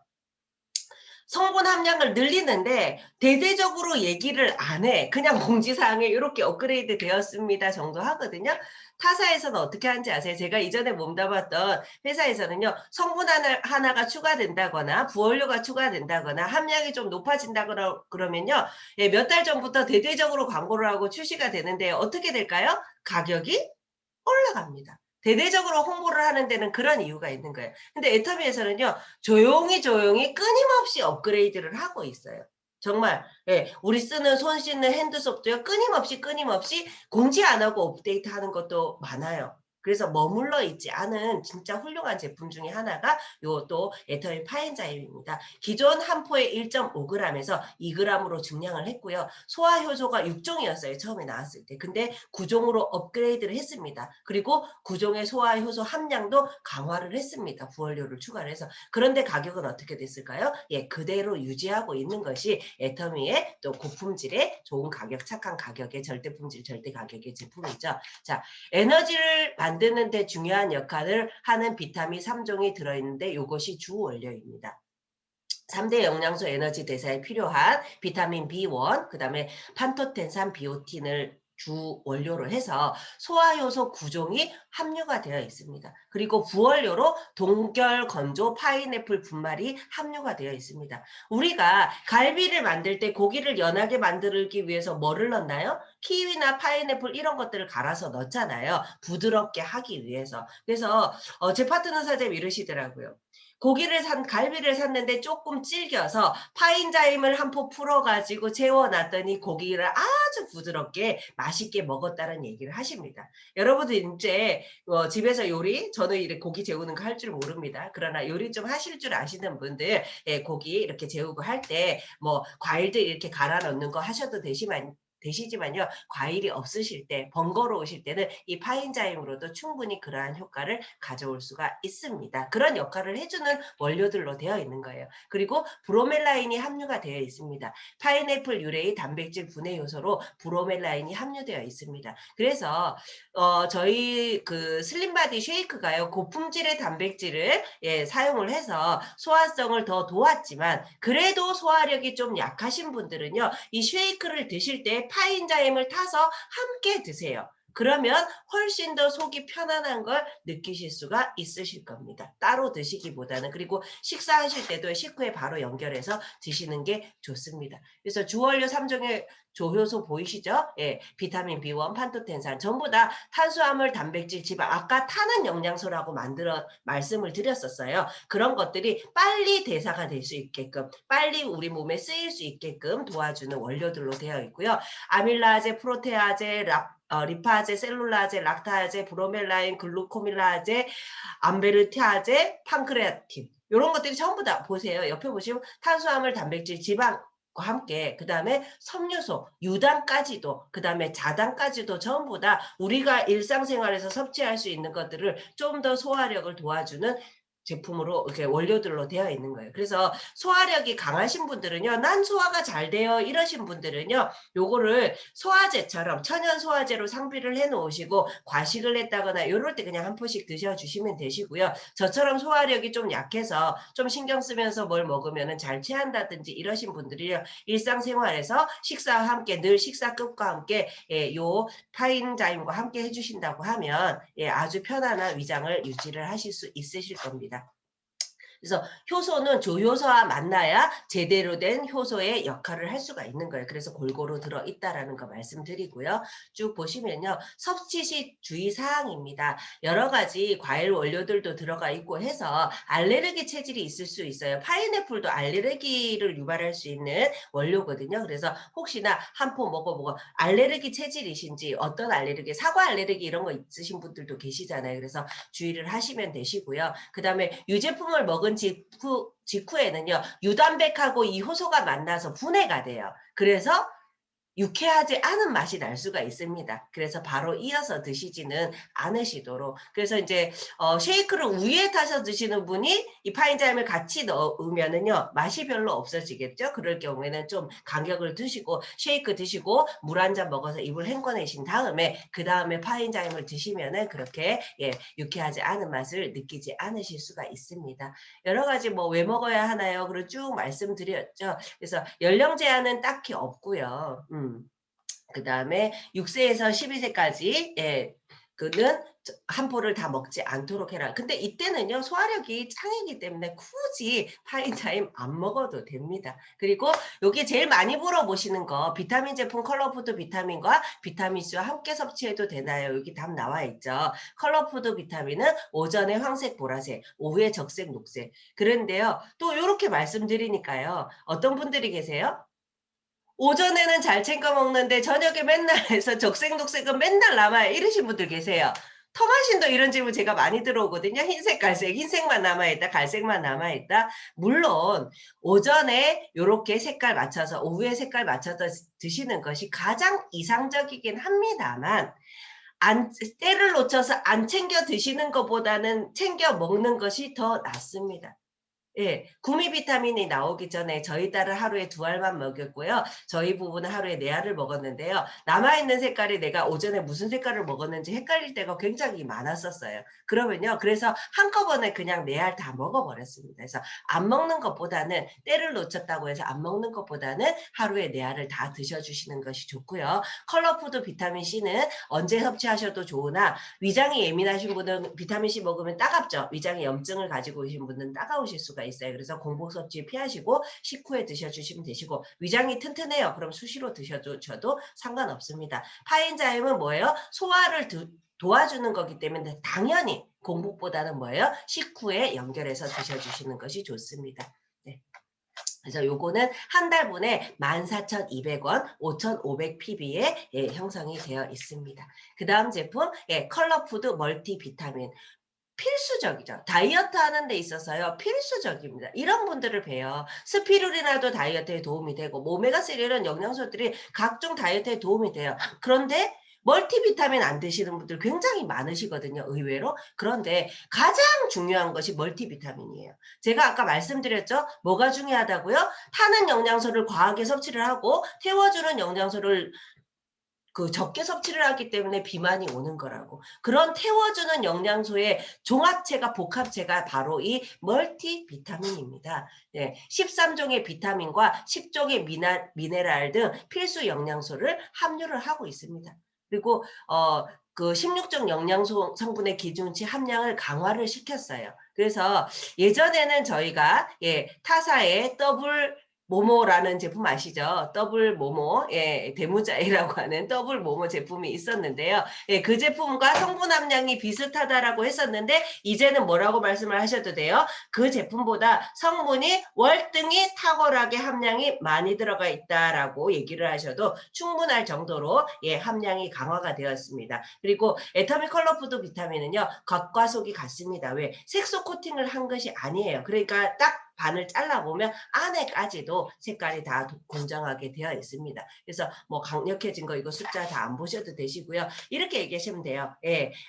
성분 함량을 늘리는데 대대적으로 얘기를 안 해. 그냥 공지사항에 이렇게 업그레이드 되었습니다 정도 하거든요. 타사에서는 어떻게 하는지 아세요? 제가 이전에 몸담았던 회사에서는요. 성분 하나가 추가된다거나 부원료가 추가된다거나 함량이 좀 높아진다거나 그러면요. 몇 달 전부터 대대적으로 광고를 하고 출시가 되는데 어떻게 될까요? 가격이 올라갑니다. 대대적으로 홍보를 하는 데는 그런 이유가 있는 거예요. 근데 애터미에서는요. 조용히 끊임없이 업그레이드를 하고 있어요. 정말 우리 쓰는 손 씻는 핸드소프트요. 끊임없이 공지 안 하고 업데이트하는 것도 많아요. 그래서 머물러 있지 않은 진짜 훌륭한 제품 중에 하나가 요또 애터미 파인자임입니다. 기존 한 포에 1.5g에서 2g으로 증량을 했고요. 소화 효소가 6종이었어요. 처음에 나왔을 때. 근데 9종으로 업그레이드를 했습니다. 그리고 9종의 소화 효소 함량도 강화를 했습니다. 부원료를 추가를 해서. 그런데 가격은 어떻게 됐을까요? 그대로 유지하고 있는 것이 애터미의 또 고품질의 좋은 가격, 착한 가격의 절대 품질, 절대 가격의 제품이죠. 자, 에너지를 만드는 데 중요한 역할을 하는 비타민 3종이 들어있는데 이것이 주 원료입니다. 3대 영양소 에너지 대사에 필요한 비타민 B1, 그다음에 판토텐산 비오틴을 주 원료로 해서 소화효소 9종이 함유가 되어 있습니다. 그리고 부원료로 동결 건조 파인애플 분말이 함유가 되어 있습니다. 우리가 갈비를 만들 때 고기를 연하게 만들기 위해서 뭐를 넣나요? 키위나 파인애플 이런 것들을 갈아서 넣잖아요. 부드럽게 하기 위해서. 그래서 제 파트너 사장님이 이러시더라고요. 갈비를 샀는데 조금 질겨서 파인자임을 한 포 풀어 가지고 재워 놨더니 고기를 아주 부드럽게 맛있게 먹었다는 얘기를 하십니다. 여러분들 인제 때 집에서 요리 저는 이렇게 고기 재우는 거 할 줄 모릅니다. 그러나 요리 좀 하실 줄 아시는 분들 예, 고기 이렇게 재우고 할 때 뭐 과일들 이렇게 갈아 넣는 거 하셔도 되시지만요. 과일이 없으실 때 번거로우실 때는 이 파인자임으로도 충분히 그러한 효과를 가져올 수가 있습니다. 그런 역할을 해주는 원료들로 되어 있는 거예요. 그리고 브로멜라인이 함유가 되어 있습니다. 파인애플 유래의 단백질 분해 요소로 브로멜라인이 함유되어 있습니다. 그래서 저희 그 슬림바디 쉐이크가요, 고품질의 단백질을 예, 사용을 해서 소화성을 더 도왔지만 그래도 소화력이 좀 약하신 분들은요, 이 쉐이크를 드실 때 파인자임을 타서 함께 드세요. 그러면 훨씬 더 속이 편안한 걸 느끼실 수가 있으실 겁니다. 따로 드시기보다는. 그리고 식사하실 때도 식후에 바로 연결해서 드시는 게 좋습니다. 그래서 주원료 3종의 조효소 보이시죠? 예, 비타민 B1, 판토텐산 전부 다 탄수화물, 단백질, 지방 아까 타는 영양소라고 말씀을 드렸었어요. 그런 것들이 빨리 대사가 될 수 있게끔 빨리 우리 몸에 쓰일 수 있게끔 도와주는 원료들로 되어 있고요. 아밀라제, 프로테아제, 리파제, 셀룰라제, 락타제, 브로멜라인, 글루코밀라제, 암베르티아제, 판크레아틴 이런 것들이 전부 다 보세요. 옆에 보시면 탄수화물, 단백질, 지방 과 함께 그다음에 섬유소, 유당까지도 그다음에 자당까지도 전부 다 우리가 일상생활에서 섭취할 수 있는 것들을 좀 더 소화력을 도와주는 제품으로 이렇게 원료들로 되어 있는 거예요. 그래서 소화력이 강하신 분들은요, 난 소화가 잘 돼요 이러신 분들은요, 요거를 소화제처럼 천연 소화제로 상비를 해 놓으시고 과식을 했다거나 요럴 때 그냥 한 포씩 드셔 주시면 되시고요. 저처럼 소화력이 좀 약해서 좀 신경 쓰면서 뭘 먹으면은 잘 체한다든지 이러신 분들이요, 일상생활에서 식사와 함께 늘 식사 끝과 함께 예, 요 파인자임과 함께 해주신다고 하면 예, 아주 편안한 위장을 유지를 하실 수 있으실 겁니다. 그래서 효소는 조효소와 만나야 제대로 된 효소의 역할을 할 수가 있는 거예요. 그래서 골고루 들어있다라는 거 말씀드리고요. 쭉 보시면요. 섭취 시 주의사항입니다. 여러 가지 과일 원료들도 들어가 있고 해서 알레르기 체질이 있을 수 있어요. 파인애플도 알레르기를 유발할 수 있는 원료거든요. 그래서 혹시나 한 포 먹어보고 알레르기 체질이신지 어떤 알레르기, 사과 알레르기 이런 거 있으신 분들도 계시잖아요. 그래서 주의를 하시면 되시고요. 그 다음에 유제품을 먹은 직후에는요, 유단백하고 이 효소가 만나서 분해가 돼요. 그래서 유쾌하지 않은 맛이 날 수가 있습니다. 그래서 바로 이어서 드시지는 않으시도록. 그래서 이제 쉐이크를 우유에 타서 드시는 분이 이 파인자임을 같이 넣으면은요, 맛이 별로 없어지겠죠. 그럴 경우에는 좀 간격을 두시고 쉐이크 드시고 물 한 잔 먹어서 입을 헹궈내신 다음에 그 다음에 파인자임을 드시면은 그렇게 예, 유쾌하지 않은 맛을 느끼지 않으실 수가 있습니다. 여러 가지 뭐 왜 먹어야 하나요? 그리고 쭉 말씀드렸죠. 그래서 연령 제한은 딱히 없고요. 그다음에 6세에서 12세까지 예. 그는 한 포를 다 먹지 않도록 해라. 근데 이때는요, 소화력이 짱이기 때문에 굳이 파인타임 안 먹어도 됩니다. 그리고 여기 제일 많이 물어보시는 거, 비타민 제품 컬러푸드 비타민과 비타민C와 함께 섭취해도 되나요? 여기 답 나와 있죠. 컬러푸드 비타민은 오전에 황색, 보라색, 오후에 적색, 녹색. 그런데요, 또 이렇게 말씀드리니까요, 어떤 분들이 계세요? 오전에는 잘 챙겨 먹는데 저녁에 맨날 해서 적색, 녹색은 맨날 남아요. 이러신 분들 계세요. 토마신도 이런 질문 제가 많이 들어오거든요. 흰색, 갈색, 흰색만 남아있다, 갈색만 남아있다. 물론 오전에 요렇게 색깔 맞춰서 오후에 색깔 맞춰서 드시는 것이 가장 이상적이긴 합니다만 때를 놓쳐서 안 챙겨 드시는 것보다는 챙겨 먹는 것이 더 낫습니다. 예. 구미 비타민이 나오기 전에 저희 딸은 하루에 2알만 먹였고요. 저희 부부는 하루에 4알을 먹었는데요. 남아있는 색깔이 내가 오전에 무슨 색깔을 먹었는지 헷갈릴 때가 굉장히 많았었어요. 그러면요. 그래서 한꺼번에 그냥 4알 다 먹어버렸습니다. 그래서 안 먹는 것보다는 때를 놓쳤다고 해서 안 먹는 것보다는 하루에 4알을 다 드셔주시는 것이 좋고요. 컬러푸드 비타민C는 언제 섭취하셔도 좋으나 위장이 예민하신 분은 비타민C 먹으면 따갑죠. 위장에 염증을 가지고 계신 분은 따가우실 수가 있어요. 그래서 공복 섭취 피하시고 식후에 드셔주시면 되시고 위장이 튼튼해요. 그럼 수시로 드셔도 상관없습니다. 파인자임은 뭐예요? 소화를 도와주는 거기 때문에 당연히 공복보다는 뭐예요? 식후에 연결해서 드셔주시는 것이 좋습니다. 네. 그래서 요거는 한 달분에 14,200원, 5,500 pp에 형성이 되어 있습니다. 그다음 제품 컬러푸드 멀티비타민. 필수적이죠. 다이어트 하는 데 있어서요. 필수적입니다. 이런 분들을 봬요. 스피루리나도 다이어트에 도움이 되고 오메가3 이런 영양소들이 각종 다이어트에 도움이 돼요. 그런데 멀티비타민 안 드시는 분들 굉장히 많으시거든요, 의외로. 그런데 가장 중요한 것이 멀티비타민이에요. 제가 아까 말씀드렸죠? 뭐가 중요하다고요? 타는 영양소를 과하게 섭취를 하고 태워주는 영양소를 적게 섭취를 하기 때문에 비만이 오는 거라고. 그런 태워주는 영양소의 종합체가 복합체가 바로 이 멀티비타민입니다. 13종의 비타민과 10종의 미네랄 등 필수 영양소를 함유를 하고 있습니다. 그리고 16종 영양소 성분의 기준치 함량을 강화를 시켰어요. 그래서 예전에는 저희가 타사의 더블 모모라는 제품 아시죠? 더블 모모, 대무자이라고 하는 더블 모모 제품이 있었는데요. 그 제품과 성분 함량이 비슷하다라고 했었는데 이제는 뭐라고 말씀을 하셔도 돼요? 그 제품보다 성분이 월등히 탁월하게 함량이 많이 들어가 있다라고 얘기를 하셔도 충분할 정도로 함량이 강화가 되었습니다. 그리고 애터미 컬러푸드 비타민은요, 겉과 속이 같습니다. 왜? 색소 코팅을 한 것이 아니에요. 그러니까 딱 반을 잘라보면 안에까지도 색깔이 다 공정하게 되어 있습니다. 그래서 뭐 강력해진 거 이거 숫자 다 안 보셔도 되시고요. 이렇게 얘기하시면 돼요.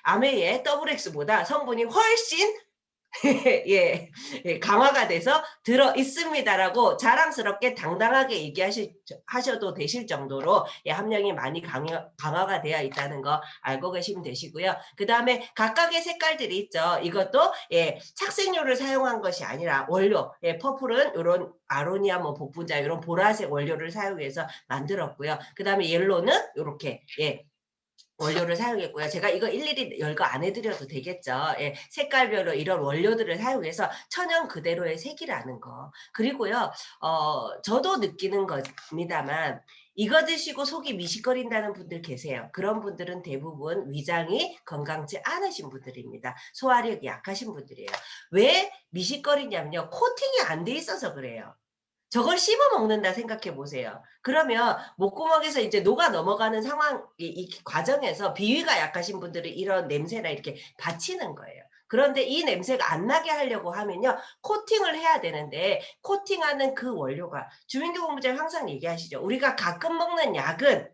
아메이의 더블 X보다 성분이 훨씬 강화가 돼서 들어 있습니다라고 자랑스럽게 당당하게 얘기하셔도 되실 정도로 함량이 많이 강화가 되어 있다는 거 알고 계시면 되시고요. 그 다음에 각각의 색깔들이 있죠. 이것도 착색료를 사용한 것이 아니라 원료, 퍼플은 이런 아로니아 뭐 복분자 이런 보라색 원료를 사용해서 만들었고요. 그 다음에 옐로는 이렇게 원료를 사용했고요. 제가 이거 일일이 열거 안 해드려도 되겠죠. 색깔별로 이런 원료들을 사용해서 천연 그대로의 색이라는 거. 그리고요, 저도 느끼는 겁니다만 이거 드시고 속이 미식거린다는 분들 계세요. 그런 분들은 대부분 위장이 건강치 않으신 분들입니다. 소화력이 약하신 분들이에요. 왜 미식거리냐면요. 코팅이 안 돼 있어서 그래요. 저걸 씹어 먹는다 생각해 보세요. 그러면 목구멍에서 이제 녹아 넘어가는 상황 이 과정에서 비위가 약하신 분들은 이런 냄새나 이렇게 받치는 거예요. 그런데 이 냄새가 안 나게 하려고 하면요. 코팅을 해야 되는데 코팅하는 그 원료가 주민등 본부장님 항상 얘기하시죠. 우리가 가끔 먹는 약은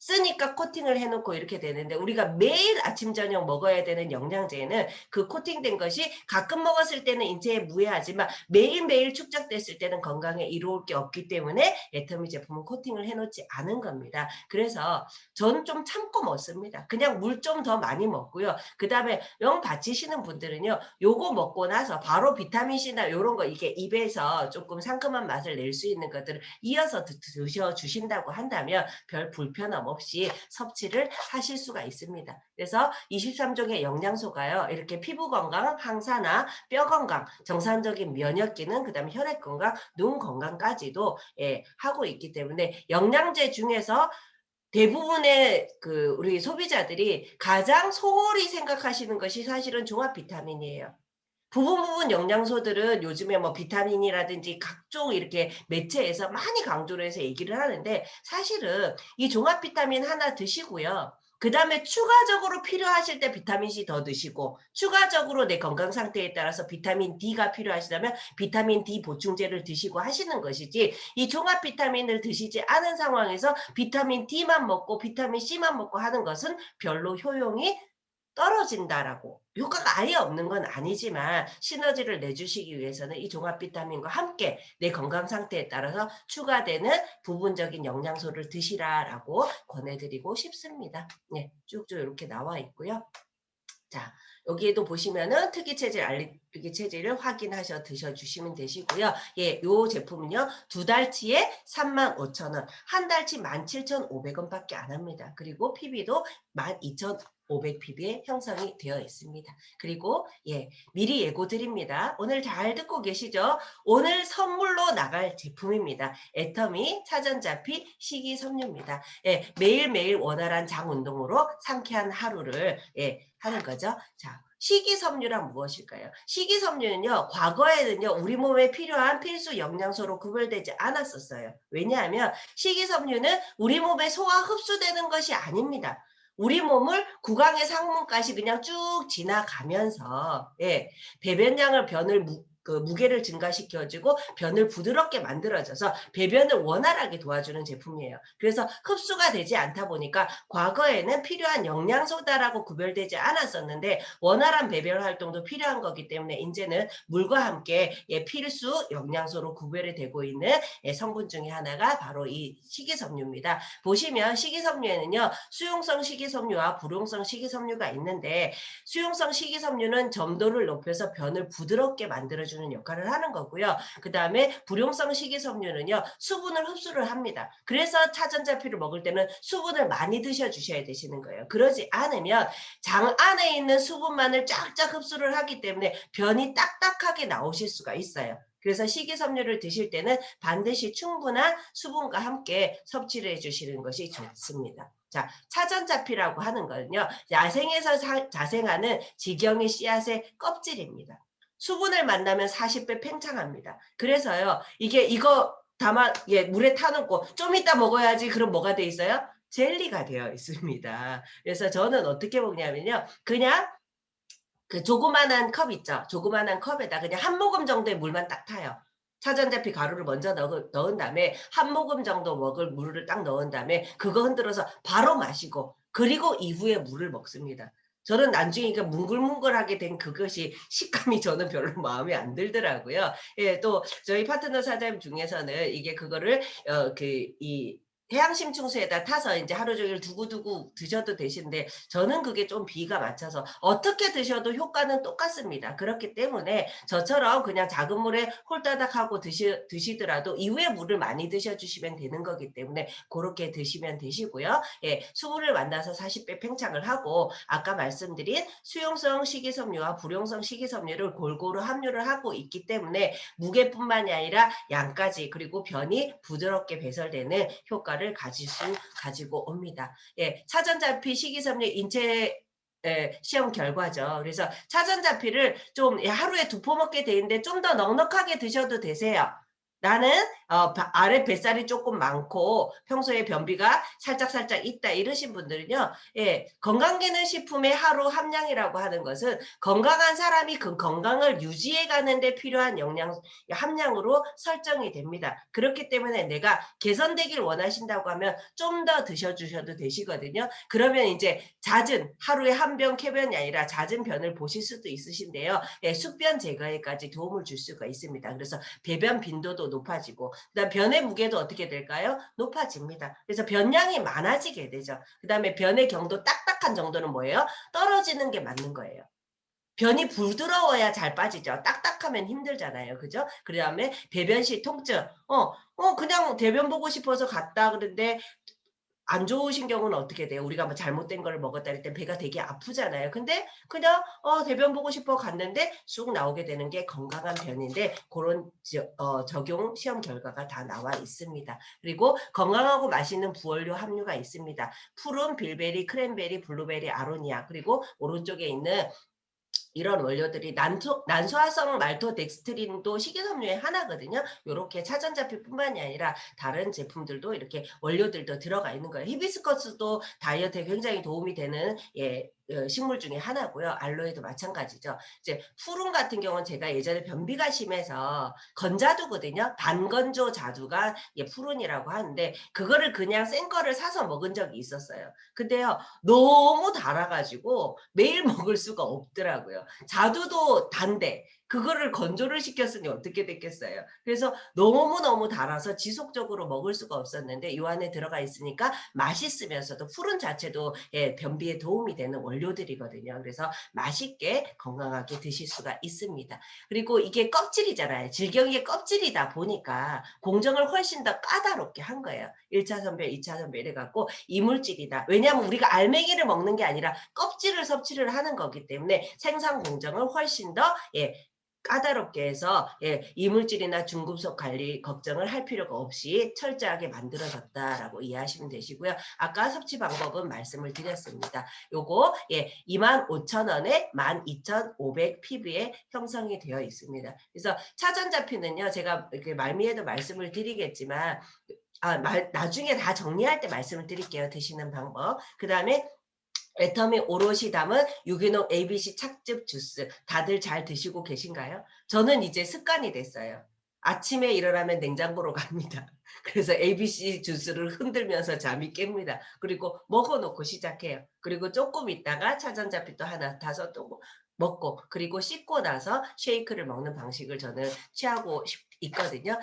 쓰니까 코팅을 해 놓고 이렇게 되는데 우리가 매일 아침 저녁 먹어야 되는 영양제는 그 코팅된 것이 가끔 먹었을 때는 인체에 무해하지만 매일매일 축적됐을 때는 건강에 이로울 게 없기 때문에 애터미 제품은 코팅을 해 놓지 않은 겁니다. 그래서 저는 좀 참고 먹습니다. 그냥 물 좀 더 많이 먹고요. 그다음에 영 다치시는 분들은요. 요거 먹고 나서 바로 비타민 C나 요런 거 이게 입에서 조금 상큼한 맛을 낼 수 있는 것들을 이어서 드셔 주신다고 한다면 별 불편함 없이 섭취를 하실 수가 있습니다. 그래서 23종의 영양소가요. 이렇게 피부 건강, 항산화, 뼈 건강, 정상적인 면역 기능, 그다음에 혈액 건강, 눈 건강까지도 하고 있기 때문에 영양제 중에서 대부분의 우리 소비자들이 가장 소홀히 생각하시는 것이 사실은 종합 비타민이에요. 부분 영양소들은 요즘에 뭐 비타민이라든지 각종 이렇게 매체에서 많이 강조를 해서 얘기를 하는데 사실은 이 종합 비타민 하나 드시고요. 그다음에 추가적으로 필요하실 때 비타민 C 더 드시고 추가적으로 내 건강 상태에 따라서 비타민 D가 필요하시다면 비타민 D 보충제를 드시고 하시는 것이지 이 종합 비타민을 드시지 않은 상황에서 비타민 D만 먹고 비타민 C만 먹고 하는 것은 별로 효용이 떨어진다라고 효과가 아예 없는 건 아니지만 시너지를 내주시기 위해서는 이 종합 비타민과 함께 내 건강 상태에 따라서 추가되는 부분적인 영양소를 드시라라고 권해드리고 싶습니다. 네, 쭉쭉 이렇게 나와 있고요. 자, 여기에도 보시면은 특이 체질, 알레르기 체질을 확인하셔 드셔주시면 되시고요. 요 제품은요, 2달치에 35,000원, 한 달치 17,500원 밖에 안 합니다. 그리고 PB도 12,500ppb에 형성이 되어 있습니다. 그리고 미리 예고 드립니다. 오늘 잘 듣고 계시죠? 오늘 선물로 나갈 제품입니다. 애터미 차전자피 식이섬유입니다. 매일매일 원활한 장 운동으로 상쾌한 하루를 하는 거죠. 자, 식이섬유란 무엇일까요? 식이섬유는요, 과거에는요, 우리 몸에 필요한 필수 영양소로 구별되지 않았었어요. 왜냐하면 식이섬유는 우리 몸에 소화 흡수되는 것이 아닙니다. 우리 몸을 구강의 상문까지 그냥 쭉 지나가면서, 예, 배변량을 무게를 증가시켜주고 변을 부드럽게 만들어져서 배변을 원활하게 도와주는 제품이에요. 그래서 흡수가 되지 않다 보니까 과거에는 필요한 영양소다라고 구별되지 않았었는데 원활한 배변 활동도 필요한 거기 때문에 이제는 물과 함께 필수 영양소로 구별이 되고 있는 성분 중에 하나가 바로 이 식이섬유입니다. 보시면 식이섬유에는요, 수용성 식이섬유와 불용성 식이섬유가 있는데 수용성 식이섬유는 점도를 높여서 변을 부드럽게 만들어주는 역할을 하는 거고요. 그 다음에 불용성 식이섬유는요, 수분을 흡수를 합니다. 그래서 차전자피를 먹을 때는 수분을 많이 드셔주셔야 되시는 거예요. 그러지 않으면 장 안에 있는 수분만을 쫙쫙 흡수를 하기 때문에 변이 딱딱하게 나오실 수가 있어요. 그래서 식이섬유를 드실 때는 반드시 충분한 수분과 함께 섭취를 해주시는 것이 좋습니다. 자, 차전자피라고 하는 거는요, 야생에서 자생하는 지경의 씨앗의 껍질입니다. 수분을 만나면 40배 팽창합니다. 그래서요, 이거 물에 타놓고 좀 이따 먹어야지. 그럼 뭐가 돼 있어요? 젤리가 되어 있습니다. 그래서 저는 어떻게 먹냐면요, 그냥 그 조그만한 컵 있죠? 조그만한 컵에다 그냥 한 모금 정도의 물만 딱 타요. 차전자피 가루를 먼저 넣은 다음에 한 모금 정도 먹을 물을 딱 넣은 다음에 그거 흔들어서 바로 마시고 그리고 이후에 물을 먹습니다. 저는 나중에 이게 뭉글뭉글하게 된 그것이 식감이 저는 별로 마음에 안 들더라고요. 예, 또 저희 파트너 사장님 중에서는 이게 그거를 해양심층수에다 타서 이제 하루 종일 두고두고 드셔도 되시는데 저는 그게 좀 비가 맞춰서 어떻게 드셔도 효과는 똑같습니다. 그렇기 때문에 저처럼 그냥 작은 물에 홀따닥 하고 드시더라도 이후에 물을 많이 드셔주시면 되는 거기 때문에 그렇게 드시면 되시고요. 예, 수분을 만나서 40배 팽창을 하고 아까 말씀드린 수용성 식이섬유와 불용성 식이섬유를 골고루 함유를 하고 있기 때문에 무게뿐만이 아니라 양까지 그리고 변이 부드럽게 배설되는 효과를 가지고 옵니다. 예, 차전자피 식이섬유 인체 시험 결과죠. 그래서 차전자피를 좀 하루에 2포 먹게 되는데 좀 더 넉넉하게 드셔도 되세요. 나는 아래 뱃살이 조금 많고 평소에 변비가 살짝 있다 이러신 분들은요. 예, 건강기능식품의 하루 함량이라고 하는 것은 건강한 사람이 그 건강을 유지해 가는 데 필요한 영양 함량으로 설정이 됩니다. 그렇기 때문에 내가 개선되길 원하신다고 하면 좀 더 드셔주셔도 되시거든요. 그러면 이제 하루에 한 병 쾌변이 아니라 잦은 변을 보실 수도 있으신데요. 예, 숙변 제거에까지 도움을 줄 수가 있습니다. 그래서 배변 빈도도 높아지고 그다음 변의 무게도 어떻게 될까요? 높아집니다. 그래서 변량이 많아지게 되죠. 그다음에 변의 경도 딱딱한 정도는 뭐예요? 떨어지는 게 맞는 거예요. 변이 부드러워야 잘 빠지죠. 딱딱하면 힘들잖아요. 그죠? 그다음에 배변 시 통증. 그냥 대변 보고 싶어서 갔다 그런데 안 좋으신 경우는 어떻게 돼요? 우리가 뭐 잘못된 걸 먹었다 할 때 배가 되게 아프잖아요. 근데 그냥 대변 보고 싶어 갔는데 쑥 나오게 되는 게 건강한 변인데 그런 적용 시험 결과가 다 나와 있습니다. 그리고 건강하고 맛있는 부원료 함유가 있습니다. 푸른 빌베리, 크랜베리, 블루베리, 아로니아 그리고 오른쪽에 있는 이런 원료들이 난소화성 말토덱스트린도 식이섬유의 하나거든요. 이렇게 차전자피뿐만이 아니라 다른 제품들도 이렇게 원료들도 들어가 있는 거예요. 히비스커스도 다이어트에 굉장히 도움이 되는 식물 중에 하나고요. 알로에도 마찬가지죠. 이제 푸른 같은 경우는 제가 예전에 변비가 심해서 건자두거든요. 반건조 자두가 푸른이라고 하는데 그거를 그냥 생 거를 사서 먹은 적이 있었어요. 근데요. 너무 달아가지고 매일 먹을 수가 없더라고요. 자두도 단데 그거를 건조를 시켰으니 어떻게 됐겠어요. 그래서 너무너무 달아서 지속적으로 먹을 수가 없었는데 이 안에 들어가 있으니까 맛있으면서도 푸른 자체도 변비에 도움이 되는 원료들이거든요. 그래서 맛있게 건강하게 드실 수가 있습니다. 그리고 이게 껍질이잖아요. 질경이의 껍질이다 보니까 공정을 훨씬 더 까다롭게 한 거예요. 1차 선별, 2차 선별 해갖고 이물질이다. 왜냐하면 우리가 알맹이를 먹는 게 아니라 껍질을 섭취를 하는 거기 때문에 생산 공정을 훨씬 더 까다롭게 해서 이물질이나 중금속 관리 걱정을 할 필요가 없이 철저하게 만들어졌다라고 이해하시면 되시고요. 아까 섭취 방법은 말씀을 드렸습니다. 요거 25,000원에 12,500 ppb에 형성이 되어 있습니다. 그래서 차전자피는요, 제가 이렇게 말미에도 말씀을 드리겠지만 나중에 다 정리할 때 말씀을 드릴게요. 드시는 방법. 그다음에 애터미 오롯이 담은 유기농 ABC 착즙 주스 다들 잘 드시고 계신가요? 저는 이제 습관이 됐어요. 아침에 일어나면 냉장고로 갑니다. 그래서 ABC 주스를 흔들면서 잠이 깹니다. 그리고 먹어놓고 시작해요. 그리고 조금 있다가 차전자피 또 하나 타서 또 먹고 그리고 씻고 나서 쉐이크를 먹는 방식을 저는 취하고 있거든요.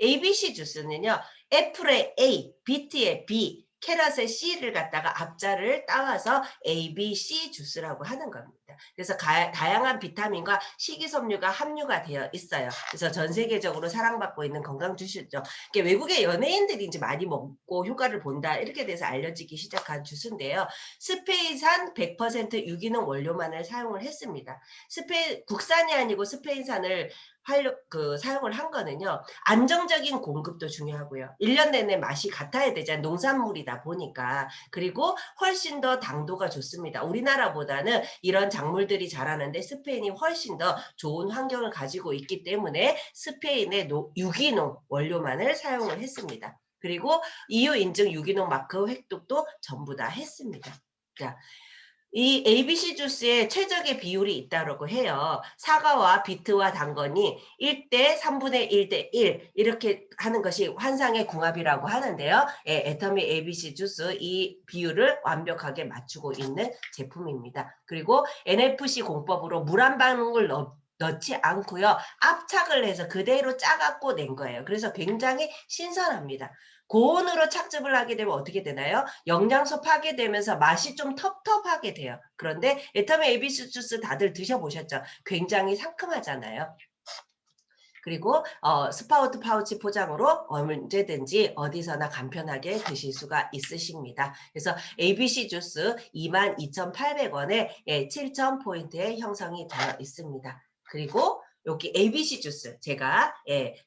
ABC 주스는요. 애플의 A, 비트의 B, 캐럿의 C를 갖다가 앞자를 따와서 ABC 주스라고 하는 겁니다. 그래서 다양한 비타민과 식이섬유가 함유가 되어 있어요. 그래서 전 세계적으로 사랑받고 있는 건강 주스죠. 외국의 연예인들이 이제 많이 먹고 효과를 본다 이렇게 돼서 알려지기 시작한 주스인데요. 스페인산 100% 유기농 원료만을 사용을 했습니다. 국산이 아니고 스페인산을 사용을 한 거는요. 안정적인 공급도 중요하고요. 1년 내내 맛이 같아야 되잖아요. 농산물이다 보니까. 그리고 훨씬 더 당도가 좋습니다. 우리나라보다는 이런 작물들이 자라는데 스페인이 훨씬 더 좋은 환경을 가지고 있기 때문에 스페인의 유기농 원료만을 사용을 했습니다. 그리고 EU 인증 유기농 마크 획득도 전부 다 했습니다. 자, 이 ABC 주스에 최적의 비율이 있다고 해요. 사과와 비트와 당건이 1대 3분의 1대 1 이렇게 하는 것이 환상의 궁합이라고 하는데요. 애터미 ABC 주스 이 비율을 완벽하게 맞추고 있는 제품입니다. 그리고 NFC 공법으로 물 한 방울 넣지 않고요. 압착을 해서 그대로 짜갖고 낸 거예요. 그래서 굉장히 신선합니다. 고온으로 착즙을 하게 되면 어떻게 되나요? 영양소 파괴되면서 맛이 좀 텁텁하게 돼요. 그런데 애터미 ABC 주스 다들 드셔보셨죠? 굉장히 상큼하잖아요. 그리고 스파우트 파우치 포장으로 언제든지 어디서나 간편하게 드실 수가 있으십니다. 그래서 ABC 주스 22,800원에 7,000포인트의 형성이 되어 있습니다. 그리고 여기 ABC 주스 제가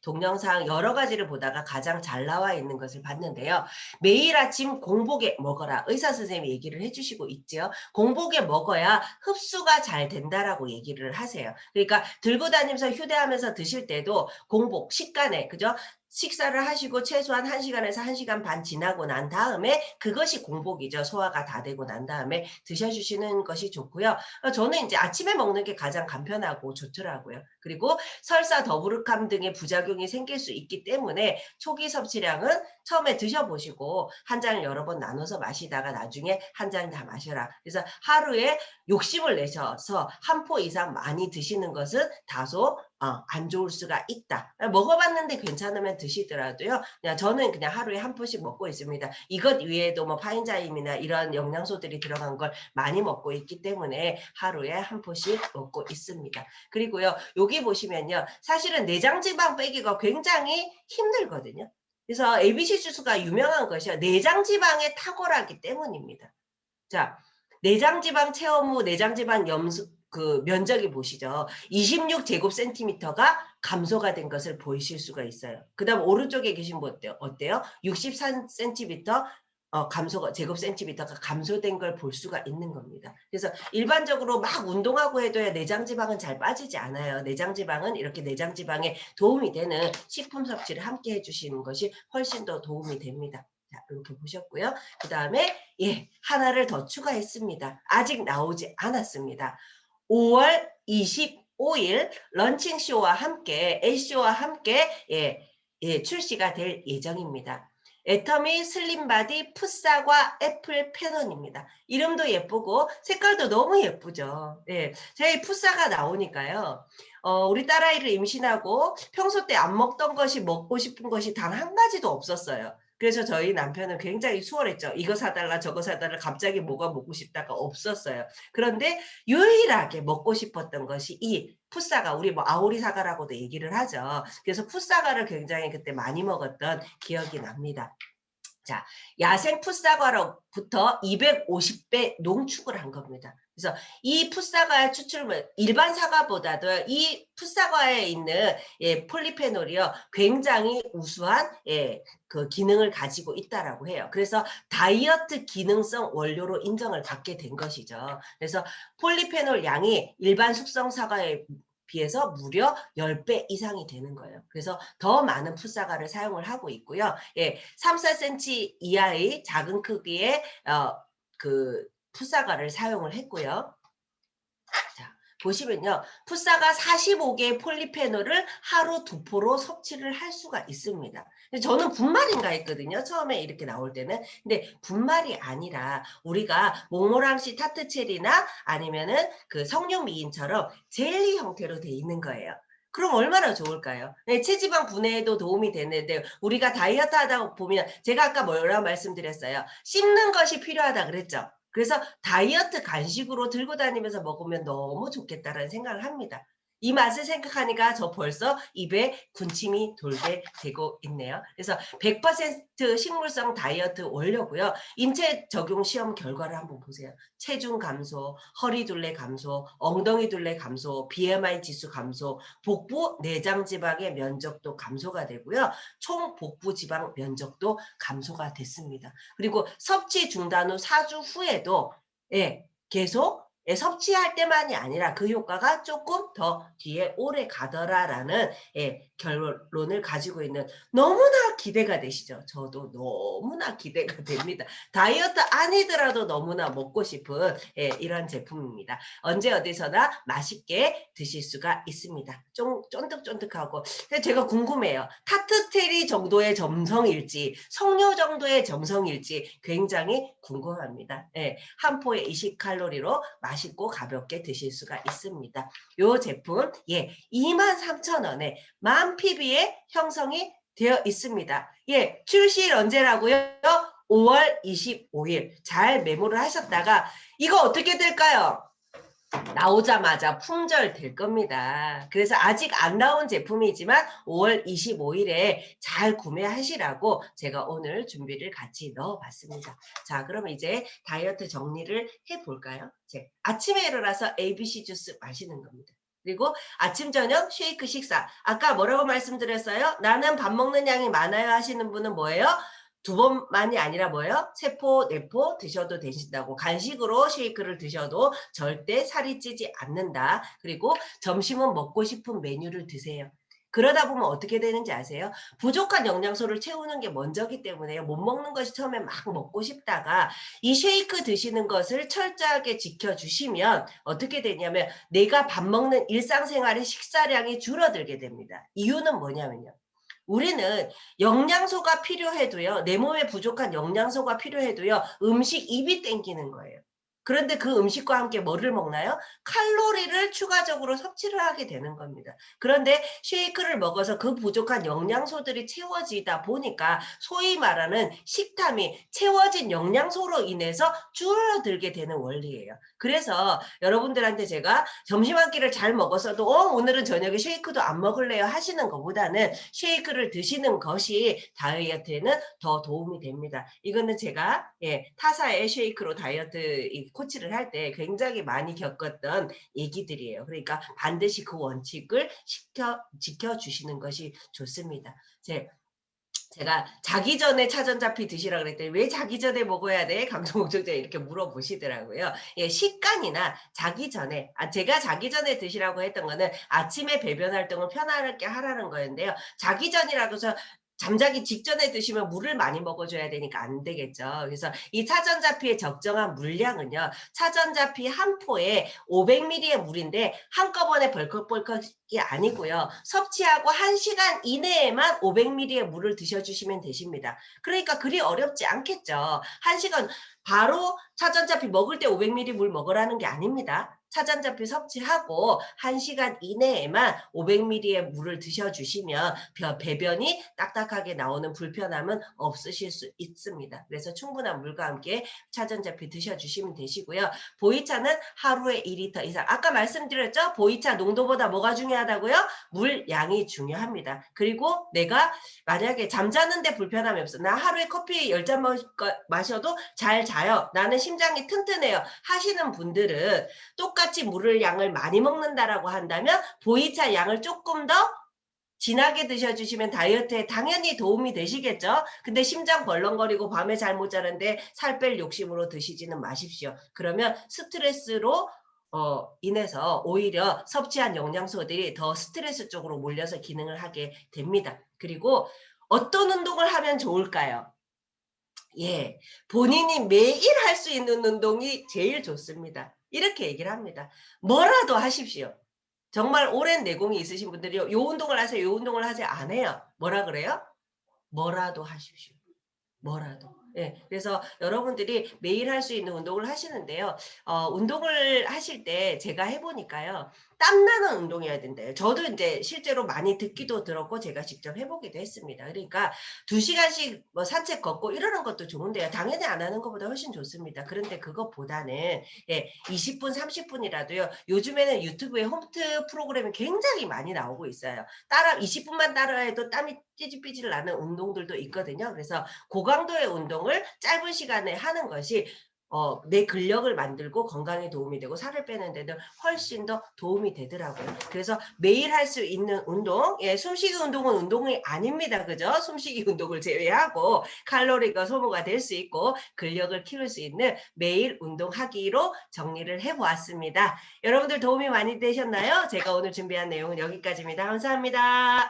동영상 여러 가지를 보다가 가장 잘 나와 있는 것을 봤는데요. 매일 아침 공복에 먹어라. 의사 선생님이 얘기를 해주시고 있죠. 공복에 먹어야 흡수가 잘 된다라고 얘기를 하세요. 그러니까 들고 다니면서 휴대하면서 드실 때도 공복 식간에 그죠? 식사를 하시고 최소한 1시간에서 1시간 반 지나고 난 다음에 그것이 공복이죠. 소화가 다 되고 난 다음에 드셔주시는 것이 좋고요. 저는 이제 아침에 먹는 게 가장 간편하고 좋더라고요. 그리고 설사 더부룩함 등의 부작용이 생길 수 있기 때문에 초기 섭취량은 처음에 드셔보시고 한 잔을 여러 번 나눠서 마시다가 나중에 한 잔 다 마셔라. 그래서 하루에 욕심을 내셔서 한 포 이상 많이 드시는 것은 다소 안 좋을 수가 있다. 먹어봤는데 괜찮으면 드시더라도요. 저는 그냥 하루에 한 포씩 먹고 있습니다. 이것 외에도 뭐 파인자임이나 이런 영양소들이 들어간 걸 많이 먹고 있기 때문에 하루에 한 포씩 먹고 있습니다. 그리고요. 여기 보시면요. 사실은 내장지방 빼기가 굉장히 힘들거든요. 그래서 ABC 주스가 유명한 것이요. 내장지방에 탁월하기 때문입니다. 자, 내장지방 체험 후 내장지방 면적이 보시죠. 26제곱센티미터가 감소가 된 것을 보이실 수가 있어요. 그 다음 오른쪽에 계신 분 어때요? 63cm 제곱센티미터가 감소된 걸 볼 수가 있는 겁니다. 그래서 일반적으로 막 운동하고 해도야 내장지방은 잘 빠지지 않아요. 내장지방은 이렇게 내장지방에 도움이 되는 식품 섭취를 함께 해주시는 것이 훨씬 더 도움이 됩니다. 자, 이렇게 보셨고요. 그 다음에 하나를 더 추가했습니다. 아직 나오지 않았습니다. 5월 25일 런칭쇼와 함께 A쇼와 함께 출시가 될 예정입니다. 애터미 슬림바디 풋사과 애플 페논입니다. 이름도 예쁘고 색깔도 너무 예쁘죠. 저희 풋사가 나오니까요. 우리 딸아이를 임신하고 평소 때 안 먹던 것이 먹고 싶은 것이 단 한 가지도 없었어요. 그래서 저희 남편은 굉장히 수월했죠. 이거 사달라 저거 사달라 갑자기 뭐가 먹고 싶다가 없었어요. 그런데 유일하게 먹고 싶었던 것이 이 풋사과, 우리 뭐 아오리 사과라고도 얘기를 하죠. 그래서 풋사과를 굉장히 그때 많이 먹었던 기억이 납니다. 자, 야생 풋사과로부터 250배 농축을 한 겁니다. 그래서 이 풋사과의 추출물, 일반 사과보다도 이 풋사과에 있는 폴리페놀이요, 굉장히 우수한 그 기능을 가지고 있다라고 해요. 그래서 다이어트 기능성 원료로 인정을 받게 된 것이죠. 그래서 폴리페놀 양이 일반 숙성 사과에 비해서 무려 10배 이상이 되는 거예요. 그래서 더 많은 풋사과를 사용을 하고 있고요. 3, 4cm 이하의 작은 크기의 그 풋사과를 사용을 했고요. 자, 보시면요. 풋사과 45개의 폴리페놀을 하루 2포로 섭취를 할 수가 있습니다. 저는 분말인가 했거든요. 처음에 이렇게 나올 때는. 근데 분말이 아니라 우리가 몽모랑씨 타트체리나 아니면은 그 석류미인처럼 젤리 형태로 돼 있는 거예요. 그럼 얼마나 좋을까요? 네, 체지방 분해에도 도움이 되는데 우리가 다이어트 하다 보면 제가 아까 뭐라고 말씀드렸어요. 씹는 것이 필요하다 그랬죠. 그래서 다이어트 간식으로 들고 다니면서 먹으면 너무 좋겠다라는 생각을 합니다. 이 맛을 생각하니까 저 벌써 입에 군침이 돌게 되고 있네요. 그래서 100% 식물성 다이어트 원료고요. 인체 적용 시험 결과를 한번 보세요. 체중 감소, 허리 둘레 감소, 엉덩이 둘레 감소, BMI 지수 감소, 복부 내장 지방의 면적도 감소가 되고요. 총 복부 지방 면적도 감소가 됐습니다. 그리고 섭취 중단 후 4주 후에도 계속 섭취할 때만이 아니라 그 효과가 조금 더 뒤에 오래 가더라라는 결론을 가지고 있는, 너무나 기대가 되시죠? 저도 너무나 기대가 됩니다. 다이어트 아니더라도 너무나 먹고 싶은 이런 제품입니다. 언제 어디서나 맛있게 드실 수가 있습니다. 좀 쫀득쫀득하고. 제가 궁금해요. 타트테리 정도의 점성일지 석류 정도의 점성일지 굉장히 궁금합니다. 한 포에 20칼로리로 맛있고 가볍게 드실 수가 있습니다. 이 제품 23,000원에 만 PB에 형성이 되어 있습니다. 출시일 언제라고요? 5월 25일. 잘 메모를 하셨다가 이거 어떻게 될까요? 나오자마자 품절될 겁니다. 그래서 아직 안 나온 제품이지만 5월 25일에 잘 구매하시라고 제가 오늘 준비를 같이 넣어봤습니다. 자, 그럼 이제 다이어트 정리를 해볼까요? 아침에 일어나서 ABC 주스 마시는 겁니다. 그리고 아침 저녁 쉐이크 식사. 아까 뭐라고 말씀드렸어요? 나는 밥 먹는 양이 많아요 하시는 분은 뭐예요? 2번만이 아니라 뭐예요? 3포, 4포 드셔도 되신다고. 간식으로 쉐이크를 드셔도 절대 살이 찌지 않는다. 그리고 점심은 먹고 싶은 메뉴를 드세요. 그러다 보면 어떻게 되는지 아세요? 부족한 영양소를 채우는 게 먼저기 때문에요. 못 먹는 것이 처음에 막 먹고 싶다가 이 쉐이크 드시는 것을 철저하게 지켜주시면 어떻게 되냐면 내가 밥 먹는 일상생활의 식사량이 줄어들게 됩니다. 이유는 뭐냐면요. 우리는 영양소가 필요해도요. 내 몸에 부족한 영양소가 필요해도요. 음식 입이 땡기는 거예요. 그런데 그 음식과 함께 뭐를 먹나요? 칼로리를 추가적으로 섭취를 하게 되는 겁니다. 그런데 쉐이크를 먹어서 그 부족한 영양소들이 채워지다 보니까 소위 말하는 식탐이 채워진 영양소로 인해서 줄어들게 되는 원리예요. 그래서 여러분들한테 제가 점심 한 끼를 잘 먹었어도 오늘은 저녁에 쉐이크도 안 먹을래요 하시는 것보다는 쉐이크를 드시는 것이 다이어트에는 더 도움이 됩니다. 이거는 제가 타사의 쉐이크로 다이어트 코치를 할 때 굉장히 많이 겪었던 얘기들이에요. 그러니까 반드시 그 원칙을 지켜주시는 것이 좋습니다. 제가 자기 전에 차전자피 드시라고 그랬더니 왜 자기 전에 먹어야 돼? 감성옥정자 이렇게 물어보시더라고요. 식간이나 자기 전에, 제가 자기 전에 드시라고 했던 거는 아침에 배변 활동을 편안하게 하라는 거였는데요. 자기 전이라고 해서 잠자기 직전에 드시면 물을 많이 먹어줘야 되니까 안 되겠죠. 그래서 이 차전자피의 적정한 물량은요. 차전자피 한 포에 500ml의 물인데 한꺼번에 벌컥벌컥이 아니고요. 섭취하고 1시간 이내에만 500ml의 물을 드셔주시면 되십니다. 그러니까 그리 어렵지 않겠죠. 1시간 바로 차전자피 먹을 때 500ml 물 먹으라는 게 아닙니다. 차전자피 섭취하고 1시간 이내에만 500ml의 물을 드셔주시면 배변이 딱딱하게 나오는 불편함은 없으실 수 있습니다. 그래서 충분한 물과 함께 차전자피 드셔주시면 되시고요. 보이차는 하루에 2리터 이상. 아까 말씀드렸죠? 보이차 농도보다 뭐가 중요하다고요? 물 양이 중요합니다. 그리고 내가 만약에 잠자는데 불편함이 없어. 나 하루에 커피 10잔 마셔도 잘 자요. 나는 심장이 튼튼해요. 하시는 분들은 똑같이 물을 양을 많이 먹는다라고 한다면 보이차 양을 조금 더 진하게 드셔주시면 다이어트에 당연히 도움이 되시겠죠. 근데 심장 벌렁거리고 밤에 잘 못 자는데 살 뺄 욕심으로 드시지는 마십시오. 그러면 스트레스로 인해서 오히려 섭취한 영양소들이 더 스트레스 쪽으로 몰려서 기능을 하게 됩니다. 그리고 어떤 운동을 하면 좋을까요? 예, 본인이 매일 할 수 있는 운동이 제일 좋습니다. 이렇게 얘기를 합니다. 뭐라도 하십시오. 정말 오랜 내공이 있으신 분들이 요 운동을 하세요, 요 운동을 하세요 안 해요. 뭐라 그래요? 뭐라도 하십시오. 뭐라도. 예. 그래서 여러분들이 매일 할 수 있는 운동을 하시는데요. 운동을 하실 때 제가 해 보니까요. 땀나는 운동이어야 된대요. 저도 인제 실제로 많이 듣기도 들었고 제가 직접 해 보기도 했습니다. 그러니까 2 시간씩 뭐 산책 걷고 이러는 것도 좋은데요. 당연히 안 하는 것보다 훨씬 좋습니다. 그런데 그것보다는 20 분, 30 분이라도요. 요즘에는 유튜브에 홈트 프로그램이 굉장히 많이 나오고 있어요. 20 분만 따라해도 땀이 삐질삐질 나는 운동들도 있거든요. 그래서 고강도의 운동을 짧은 시간에 하는 것이 내 근력을 만들고 건강에 도움이 되고 살을 빼는 데도 훨씬 더 도움이 되더라고요. 그래서 매일 할 수 있는 운동, 숨쉬기 운동은 운동이 아닙니다. 그죠? 숨쉬기 운동을 제외하고 칼로리가 소모가 될 수 있고 근력을 키울 수 있는 매일 운동하기로 정리를 해 보았습니다. 여러분들 도움이 많이 되셨나요? 제가 오늘 준비한 내용은 여기까지입니다. 감사합니다.